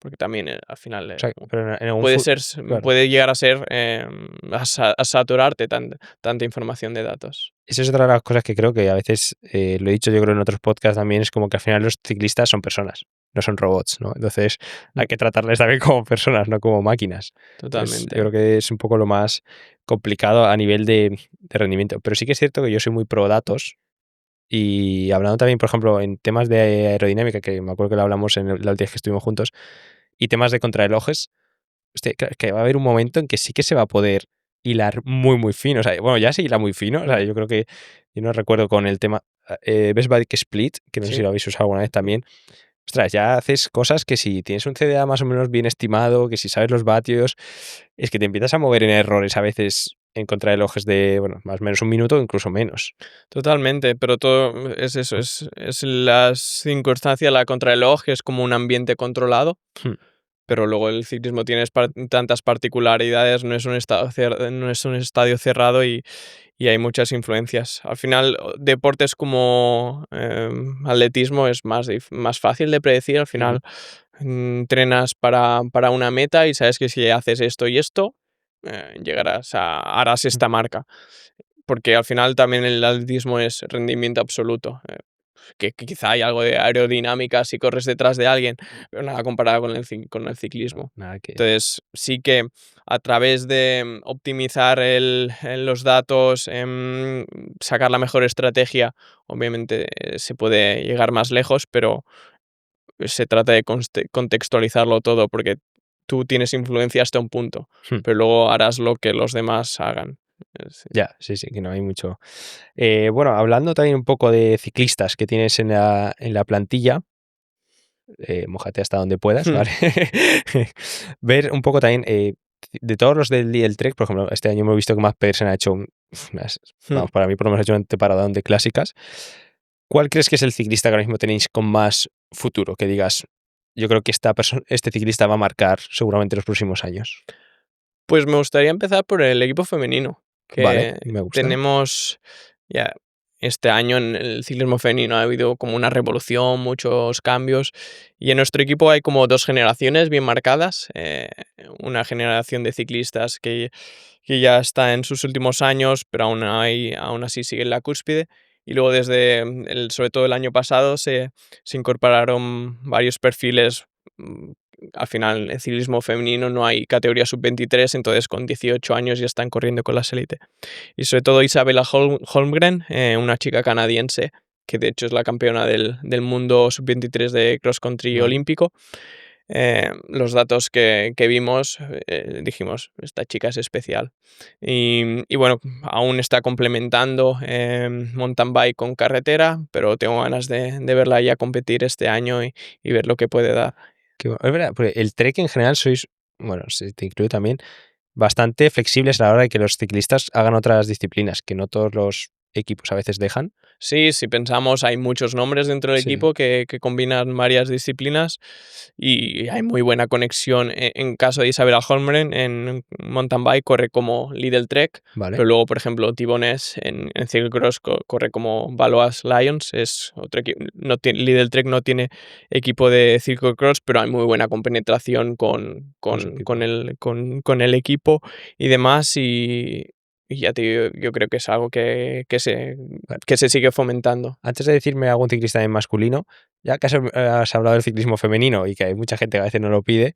porque también al final O sea, pero en algún puede ser, claro. puede llegar a ser a saturarte tanta información de datos. Esa es otra de las cosas que creo que a veces, lo he dicho yo creo en otros podcasts también, es como que al final los ciclistas son personas, no son robots, ¿no? Entonces Mm, hay que tratarles también como personas, no como máquinas. Entonces yo creo Totalmente. que es un poco lo más complicado a nivel de rendimiento. Pero sí que es cierto que yo soy muy pro datos y hablando también, por ejemplo, en temas de aerodinámica, que me acuerdo que lo hablamos en la última vez que estuvimos juntos, y temas de contrarrelojes, hostia, que va a haber un momento en que sí que se va a poder hilar muy, muy fino. O sea, bueno, ya se hila muy fino. O sea, yo creo que, yo no recuerdo con el tema, Best Bike Split, que no sé si Sí. lo habéis usado alguna vez también. Ostras, ya haces cosas que si tienes un CDA más o menos bien estimado, que si sabes los vatios, es que te empiezas a mover en errores a veces en contrarrelojes de, bueno, más o menos un minuto o incluso menos. Totalmente, pero todo es eso, es las circunstancias, la contrarreloj es como un ambiente controlado, Hmm. pero luego el ciclismo tiene tantas particularidades, no es un no es un estadio cerrado y hay muchas influencias. Al final, deportes como atletismo es más fácil de predecir. Al Ujú. final, entrenas para una meta y sabes que si haces esto y esto, harás Mm. esta marca. Porque al final también el atletismo es rendimiento absoluto. que quizá hay algo de aerodinámica si corres detrás de alguien, pero nada comparado con el No, ciclismo. nada que Entonces, sí que a través de optimizar los datos, sacar la mejor estrategia, obviamente se puede llegar más lejos, pero se trata de contextualizarlo todo, porque tú tienes influencia hasta un punto, hmm, pero luego harás lo que los demás hagan. Sí. ya, sí, sí, que no hay mucho. Bueno, hablando también un poco de ciclistas que tienes en la plantilla, mójate hasta donde puedas, ¿vale? Ver un poco también, de todos los del Trek, por ejemplo, este año hemos visto que Matt Pedersen ha hecho vamos, para mí por lo menos ha hecho un anteparadón de clásicas. ¿Cuál crees que es el ciclista que ahora mismo tenéis con más futuro? Que digas, yo creo que este ciclista va a marcar seguramente los próximos años. Pues me gustaría empezar por el equipo femenino, Vale, que me gusta. tenemos ya este año en el ciclismo femenino ha habido como una revolución, muchos cambios, y en nuestro equipo hay como dos generaciones bien marcadas, una generación de ciclistas que ya está en sus últimos años, pero aún así sigue en la cúspide. Y luego sobre todo el año pasado, se incorporaron varios perfiles. mm, Al final, en el ciclismo femenino no hay categoría sub-23, entonces con 18 años ya están corriendo con las élite. Y sobre todo Isabella Holmgren, una chica canadiense, que de hecho es la campeona del mundo sub-23 de cross country Vale. olímpico. Los datos que vimos, dijimos, esta chica es especial. Y bueno, aún está complementando mountain bike con carretera, pero tengo ganas de verla ya competir este año y ver lo que puede dar. Es verdad, porque el Trek en general sois, bueno, se te incluye también, bastante flexibles a la hora de que los ciclistas hagan otras disciplinas, que no todos los equipos a veces dejan. Sí, si pensamos, hay muchos nombres dentro del Sí, equipo que combinan varias disciplinas y hay muy buena conexión. En caso de Isabella Holmgren, en mountain bike corre como Lidl Trek, vale. pero luego, por ejemplo, Tibones en cyclocross corre como Baloas Lions, es otro equipo. No tiene, Lidl Trek no tiene equipo de cyclocross, pero hay muy buena compenetración Con su equipo. con el equipo y demás. Y ya te digo, yo creo que es algo Vale. que se sigue fomentando. Antes de decirme algún ciclista en masculino, ya que has hablado del ciclismo femenino y que hay mucha gente que a veces no lo pide,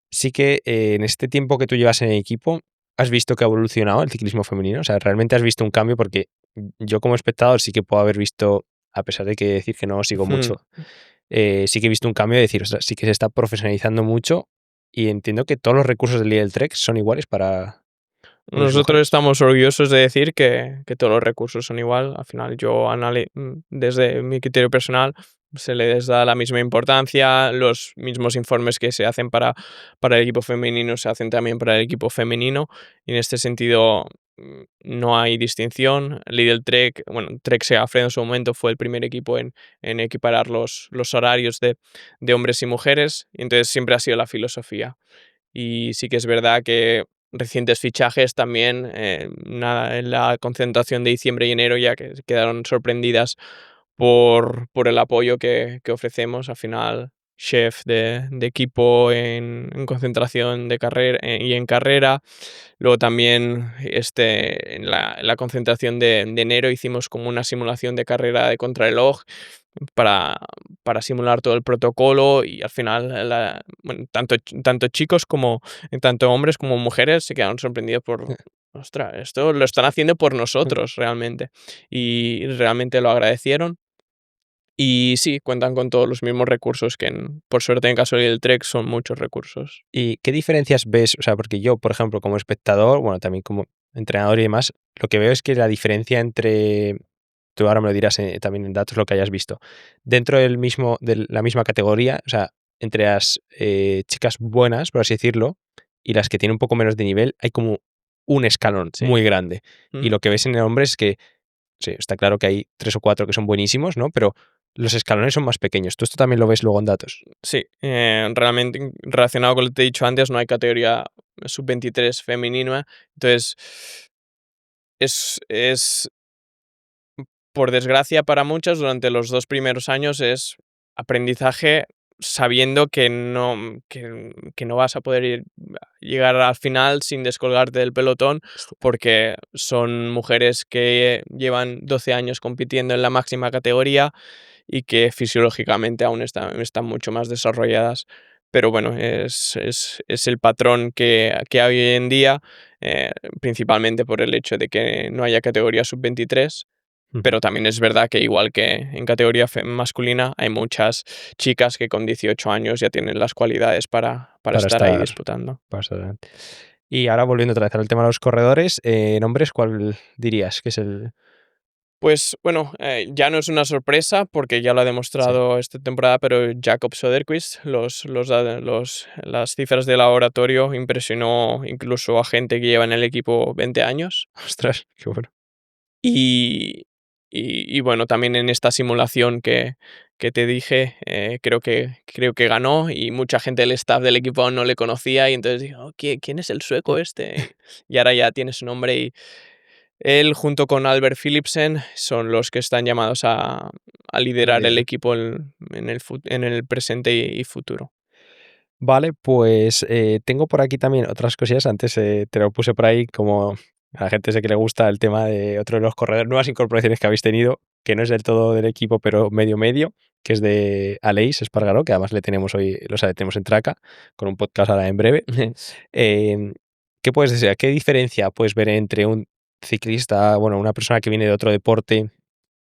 sí que en este tiempo que tú llevas en el equipo, ¿has visto que ha evolucionado el ciclismo femenino? O sea, ¿realmente has visto un cambio? Porque yo como espectador sí que puedo haber visto, a pesar de que decir que no sigo Ujú. mucho, sí que he visto un cambio de decir, ostras, sí que se está profesionalizando mucho y entiendo que todos los recursos del Lidl Trek son iguales para hombres y Nosotros mujeres. estamos orgullosos de decir que todos los recursos son igual. Al final, desde mi criterio personal, se les da la misma importancia, los mismos informes que se hacen para el equipo femenino se hacen también para el equipo femenino. Y en este sentido, no hay distinción. Lidl Trek, bueno, Trek Segafredo en su momento fue el primer equipo en equiparar los horarios de hombres y mujeres. Y entonces siempre ha sido la filosofía. Y sí que es verdad que recientes fichajes también, nada, en la concentración de diciembre y enero ya que quedaron sorprendidas por el apoyo que ofrecemos. Al final, chef de equipo en concentración de carrera y en carrera. Luego también en la concentración de enero hicimos como una simulación de carrera de contrarreloj para, para simular todo el protocolo y al final bueno, tanto chicos como tanto hombres como mujeres se quedaron sorprendidos por, ostras, esto lo están haciendo por nosotros realmente y realmente lo agradecieron y sí, cuentan con todos los mismos recursos por suerte en caso del Trek son muchos recursos. ¿Y qué diferencias ves? O sea, porque yo, por ejemplo, como espectador, bueno, también como entrenador y demás, lo que veo es que la diferencia entre, tú ahora me lo dirás también en datos lo que hayas visto, dentro de la misma categoría, o sea, entre las chicas buenas, por así decirlo, y las que tienen un poco menos de nivel, hay como un escalón Sí. muy grande. Y Ujú. lo que ves en el hombre es que, sí, está claro que hay 3 o 4 que son buenísimos, ¿no? Pero los escalones son más pequeños. ¿Tú esto también lo ves luego en datos? Sí, realmente relacionado con lo que te he dicho antes, no hay categoría sub-23 femenina, entonces es por desgracia para muchas, durante los 2 primeros años es aprendizaje sabiendo que no vas a poder llegar al final sin descolgarte del pelotón, porque son mujeres que llevan 12 años compitiendo en la máxima categoría y que fisiológicamente aún están mucho más desarrolladas. Pero bueno, es el patrón que hay hoy en día, principalmente por el hecho de que no haya categoría sub-23. Ujú. Pero también es verdad que igual que en categoría masculina, hay muchas chicas que con 18 años ya tienen las cualidades para Para estar ahí estar, disputando. para estar- Y ahora volviendo otra vez al tema de los corredores, nombres, ¿cuál dirías que es el...? Pues bueno, ya no es una sorpresa porque ya lo ha Sí, demostrado esta temporada, pero Jakob Söderqvist, las cifras del laboratorio impresionó incluso a gente que lleva en el equipo 20 años. ostras, qué bueno. Y, y bueno, también en esta simulación que te dije, creo que ganó y mucha gente del staff del equipo aún no le conocía y entonces dijo: "Oh, ¿quién es el sueco este?". Y ahora ya tiene su nombre y él junto con Albert Philipsen son los que están llamados a A liderar el liderar. equipo en el presente y futuro. Vale, pues tengo por aquí también otras cosillas. Antes te lo puse por ahí como a la gente sé que le gusta el tema de otro de los corredores, nuevas incorporaciones que habéis tenido, que no es del todo del equipo, pero medio medio, que es de Aleix Espargaró, que además le tenemos hoy, tenemos en Traca, con un podcast ahora en breve. Em, ¿Qué puedes decir? ¿Qué diferencia puedes ver entre un ciclista, bueno, una persona que viene de otro deporte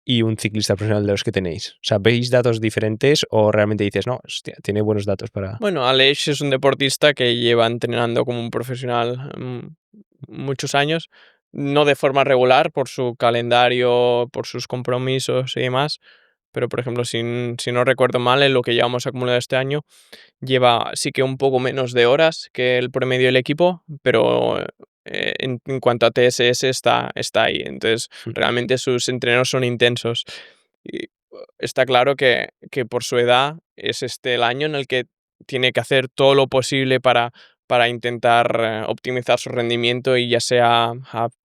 y un ciclista profesional de los que tenéis? O sea, ¿veis datos diferentes o realmente dices, no, hostia, tiene buenos datos para... Bueno, Aleix es un deportista que lleva entrenando como un profesional muchos años, no de forma regular por su calendario, por sus compromisos y demás, pero por ejemplo, si no recuerdo mal, en lo que llevamos acumulado este año, lleva sí que un poco menos de horas que el promedio del equipo, pero en cuanto a TSS está ahí. Entonces, realmente sus entrenos son intensos. Y está claro que por su edad es este el año en el que tiene que hacer todo lo posible para intentar optimizar su rendimiento y ya sea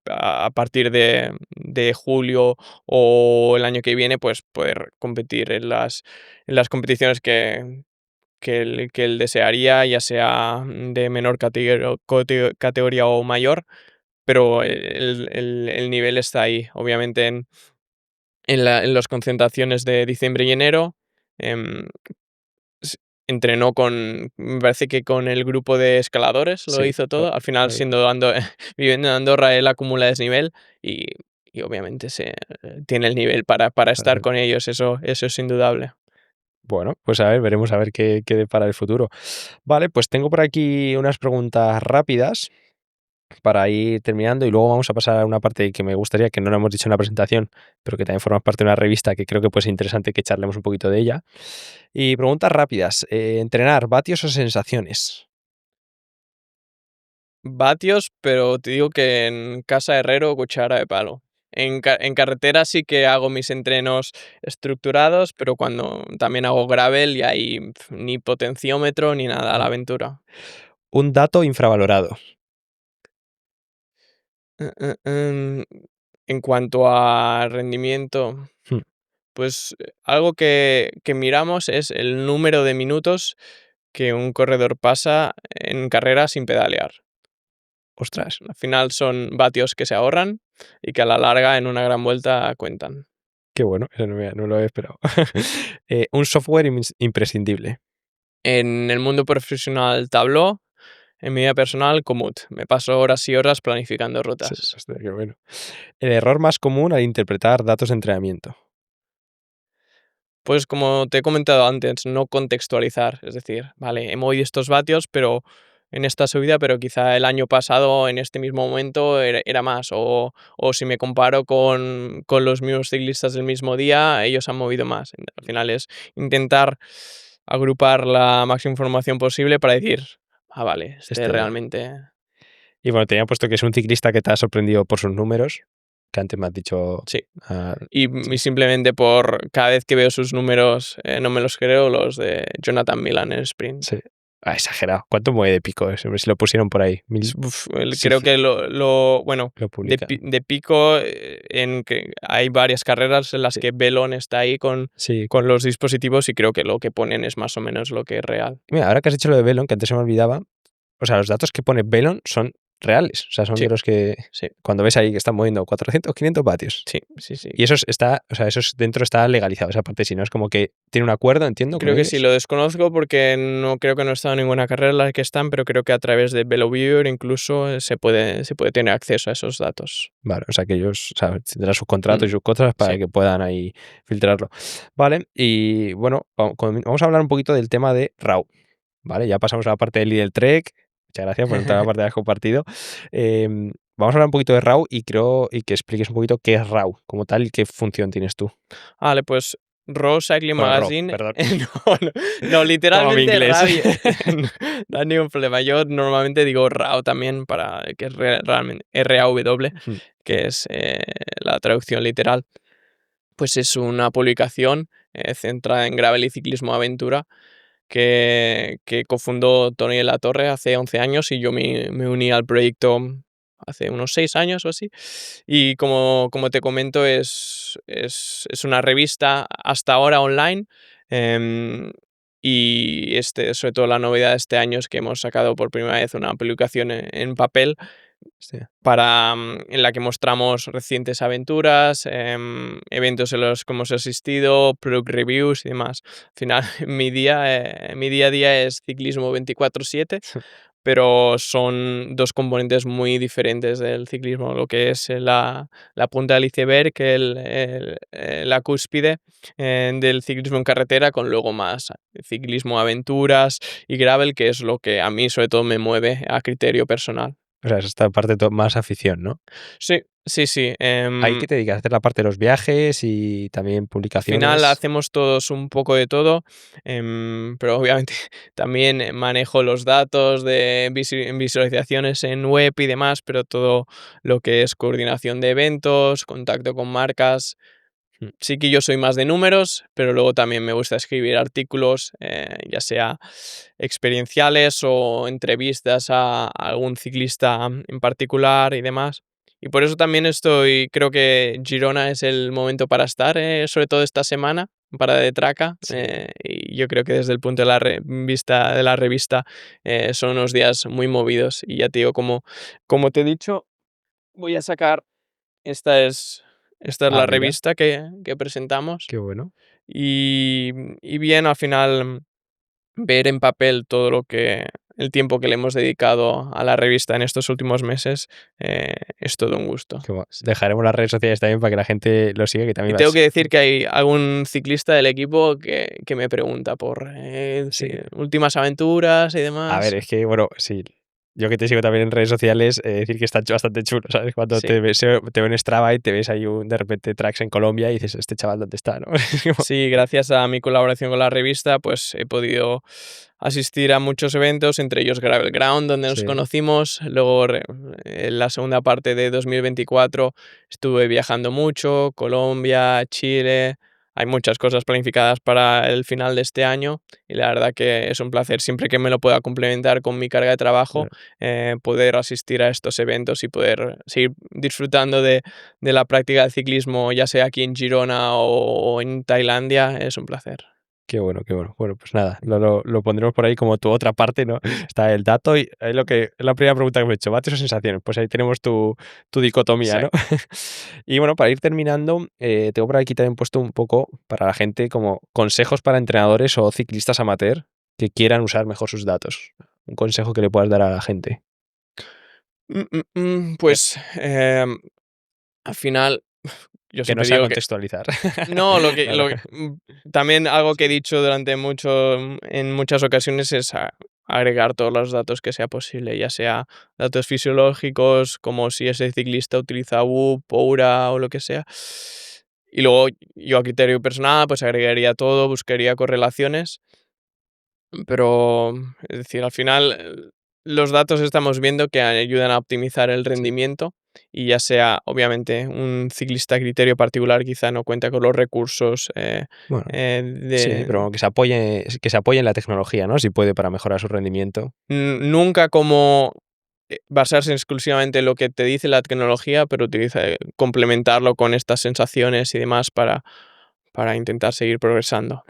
a partir de julio o el año que viene, pues poder competir en las competiciones que él desearía, ya sea de menor categoría o mayor, pero el nivel está ahí. Obviamente en las concentraciones de diciembre y enero, em, s entrenó me parece que con el grupo de escaladores lo Sí, hizo todo. Al final, ahí, viviendo en Andorra, él acumula desnivel y obviamente tiene el nivel para para estar hacer- con ellos, eso es indudable. Bueno, pues a ver, veremos a ver qué depara el futuro. Vale, pues tengo por aquí unas preguntas rápidas para ir terminando y luego vamos a pasar a una parte que me gustaría, que no lo hemos dicho en la presentación, pero que también forma parte de una revista que creo que puede ser interesante que charlemos un poquito de ella. Y preguntas rápidas. ¿Entrenar, vatios o sensaciones? Vatios, pero te digo que en casa herrero, cuchara de palo. En carretera sí que hago mis entrenos estructurados, pero cuando también hago gravel y ahí ni potenciómetro ni nada, a la Vale. aventura. Un dato infravalorado. Eh, eh, em, en cuanto a rendimiento, Hmm, pues algo que miramos es el número de minutos que un corredor pasa en carrera sin pedalear. Ostras, Al final son vatios que se ahorran y que a la larga en una gran vuelta cuentan. qué bueno, eso no lo había esperado. Un software imprescindible. En el mundo profesional Tableau, en mi vida personal Komoot. Me paso horas y horas planificando Sí, rutas. hostia, qué bueno. El error más común al interpretar datos de entrenamiento. Pues como te he comentado antes, no contextualizar. Es decir, vale, he movido estos vatios, pero en esta subida, pero quizá el año pasado, en este mismo momento, era más. O si me comparo con los mismos ciclistas del mismo día, ellos han movido más. Al final es intentar agrupar la máxima información posible para decir, vale, este Este, realmente. y bueno, tenía puesto que es un ciclista que te ha sorprendido por sus números, que antes me has dicho. Sí. ah, Y sí, simplemente por cada vez que veo sus números, no me los creo, los de Jonathan Milan en sprint. sí. Ah, exagerado. ¿Cuánto mueve de pico? Si lo pusieron por ahí. Uf, Sí, creo que bueno, lo de, publican. de pico, en que hay varias carreras en las Sí, que Velon está ahí sí. con los dispositivos y creo que lo que ponen es más o menos lo que es real. Mira, ahora que has dicho lo de Velon, que antes se me olvidaba, o sea, los datos que pone Velon son reales. O sea, son Sí, de los que sí, cuando ves ahí que están moviendo 400, 500 vatios. sí, sí, sí. Y eso dentro está legalizado, esa parte sí, ¿no? Es como que tiene un acuerdo, entiendo, con Creo que sí, ellos. lo desconozco porque no creo que no he estado en ninguna carrera en la que están, pero creo que a través de Veloviewer incluso se puede tener acceso a esos datos. Vale, o sea que ellos, o sea, tendrán sus contratos y Mm, sus cosas para sí. que puedan ahí filtrarlo. Vale, y bueno, vamos a hablar un poquito del tema de RAW, ¿vale? Ya pasamos a la parte del Lidl Trek. Muchas gracias por toda la parte que has compartido. Vamos a hablar un poquito de RAW y que expliques un poquito qué es RAW como tal y qué función tienes tú. Vale, pues Raw Cycling Bueno, RAW, Magazine, perdón. no, no, no, Como mi literalmente inglés. no, no hay ningún problema. Yo normalmente digo RAW también para que es realmente RAW, Ujú, que es la traducción literal. Pues es una publicación centrada en gravel y ciclismo aventura que cofundó Tony de la Torre hace 11 años y yo me uní al proyecto hace unos 6 años o así. Y como te comento, es una revista hasta ahora online. em, y sobre todo la novedad de este año es que hemos sacado por primera vez una publicación en papel sí. en la que mostramos recientes aventuras, eventos en los que hemos asistido, product reviews y demás. Al final, mi día a día es ciclismo 24/7, pero son dos componentes muy diferentes del ciclismo, lo que es la punta del iceberg, la cúspide del ciclismo en carretera, con luego más ciclismo, aventuras y gravel, que es lo que a mí sobre todo me mueve a criterio personal. O sea, es esta parte más afición, ¿no? Sí, sí, sí. ¿Ahí qué te dedicas? ¿A hacer la parte de los viajes y también Al final publicaciones? hacemos todos un poco de todo, pero obviamente también manejo los datos de visualizaciones en web y demás, pero todo lo que es coordinación de eventos, contacto con marcas. Mm, Sí que yo soy más de números, pero luego también me gusta escribir artículos, ya sea experienciales o entrevistas a algún ciclista en particular y demás. Y por eso también creo que Girona es el momento para estar, sobre todo esta semana, para de traca. sí. Y yo creo que desde el punto de vista de la revista son unos días muy movidos. Y ya te digo, como te he dicho, voy a sacar esta es esta es Ah, la mira, revista que presentamos qué bueno. y bien, al final, ver en papel todo el tiempo que le hemos dedicado a la revista en estos últimos meses, es todo un gusto, sí. Dejaremos las redes sociales también para que la gente lo siga, que Y también tengo vas. que decir que hay algún ciclista del equipo que me pregunta por, Sí. últimas aventuras y A ver, demás. es que, bueno, sí. Yo que te sigo también en redes sociales, decir que está bastante chulo, ¿sabes? Cuando Sí. te veo en Strava y te ves ahí de repente tracks en Colombia y dices, ¿este chaval dónde está, no? Es como- Sí, gracias a mi colaboración con la revista, pues he podido asistir a muchos eventos, entre ellos Gravel Ground, donde nos Sí. conocimos. Luego, en la segunda parte de 2024, estuve viajando mucho, Colombia, Chile. Hay muchas cosas planificadas para el final de este año y la verdad que es un placer siempre que me lo pueda complementar con mi carga de trabajo, Claro. poder asistir a estos eventos y poder seguir disfrutando de la práctica del ciclismo, ya sea aquí en Girona o en Tailandia, es un placer. Qué bueno, qué bueno. Bueno, pues nada, lo pondremos por ahí como tu otra parte, ¿no? Está el dato y ahí es la primera pregunta que me he hecho, ¿vatios o sensaciones? Pues ahí tenemos tu dicotomía, Sí. ¿no? Y bueno, para ir terminando, tengo por aquí también puesto un poco para la gente como consejos para entrenadores o ciclistas amateur que quieran usar mejor sus datos. Un consejo que le puedas dar a la gente. Eh, Pues, al final, yo que no siempre sea digo que contextualizar. no, Claro. también algo que he Sí, dicho en muchas ocasiones es agregar todos los datos que sea posible, ya sea datos fisiológicos, como si ese ciclista utiliza WhoOP, Oura o lo que sea. Y luego yo a criterio personal, pues agregaría todo, buscaría correlaciones. Pero, es decir, al final, los datos estamos viendo que ayudan a optimizar el sí. rendimiento y ya sea, obviamente, un ciclista a criterio particular quizá no cuenta con los recursos Bueno, sí, de... pero que se apoye en la tecnología, ¿no? Si puede para mejorar su rendimiento. Nunca como basarse exclusivamente en lo que te dice la tecnología, pero complementarlo con estas sensaciones y demás para intentar seguir progresando.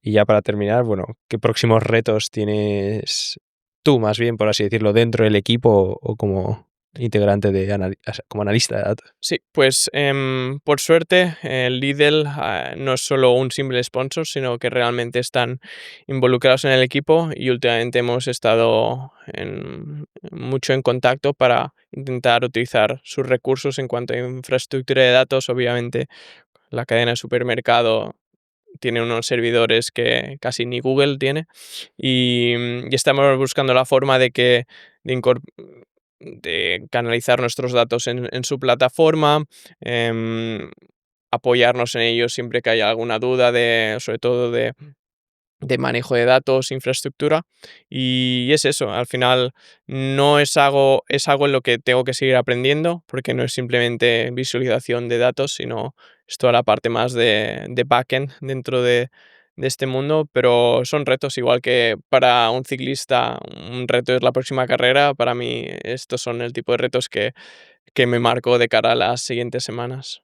Y ya para terminar, bueno, ¿qué próximos retos tienes tú más bien, por así decirlo, dentro del equipo o como integrante como analista de datos? Sí, pues por suerte Lidl no es solo un simple sponsor, sino que realmente están involucrados en el equipo y últimamente hemos estado mucho en contacto para intentar utilizar sus recursos en cuanto a infraestructura de datos. Obviamente la cadena de supermercado tiene unos servidores que casi ni Google tiene y estamos buscando la forma de canalizar nuestros datos en su plataforma, apoyarnos en ellos siempre que haya alguna duda sobre todo de manejo de datos, infraestructura, y es eso, al final no es algo en lo que tengo que seguir aprendiendo, porque no es simplemente visualización de datos, sino es toda la parte más de backend dentro de este mundo, pero son retos, igual que para un ciclista un reto es la próxima carrera, para mí estos son el tipo de retos que me marco de cara a las siguientes semanas.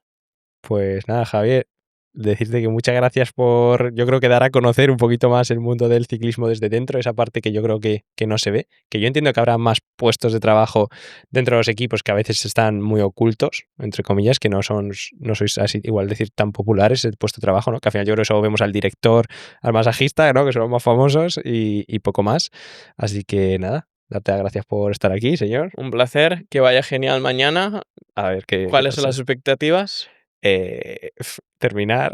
Pues nada, Javier, decirte que muchas gracias por, yo creo que dar a conocer un poquito más el mundo del ciclismo desde dentro, esa parte que yo creo que no se ve, que yo entiendo que habrá más puestos de trabajo dentro de los equipos que a veces están muy ocultos, entre comillas, que no sois así, igual decir, tan populares el puesto de trabajo, ¿no? Que al final yo creo que solo vemos al director, al masajista, ¿no? Que son los más famosos y poco más. Así que nada, darte las gracias por estar aquí, señor. Un placer, que vaya genial mañana. A ver qué ¿Cuáles son pasa. las expectativas? Terminar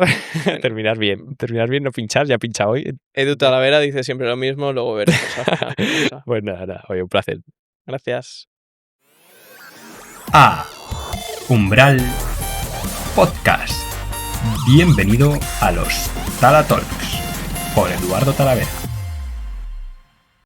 bien, no pinchar, ya pincha hoy. Edu Talavera dice siempre lo mismo, luego veremos al final qué pasa. Pues nada, oye, un placer. Gracias. Umbral Podcast. Bienvenido a los Tala Talks por Eduardo Talavera.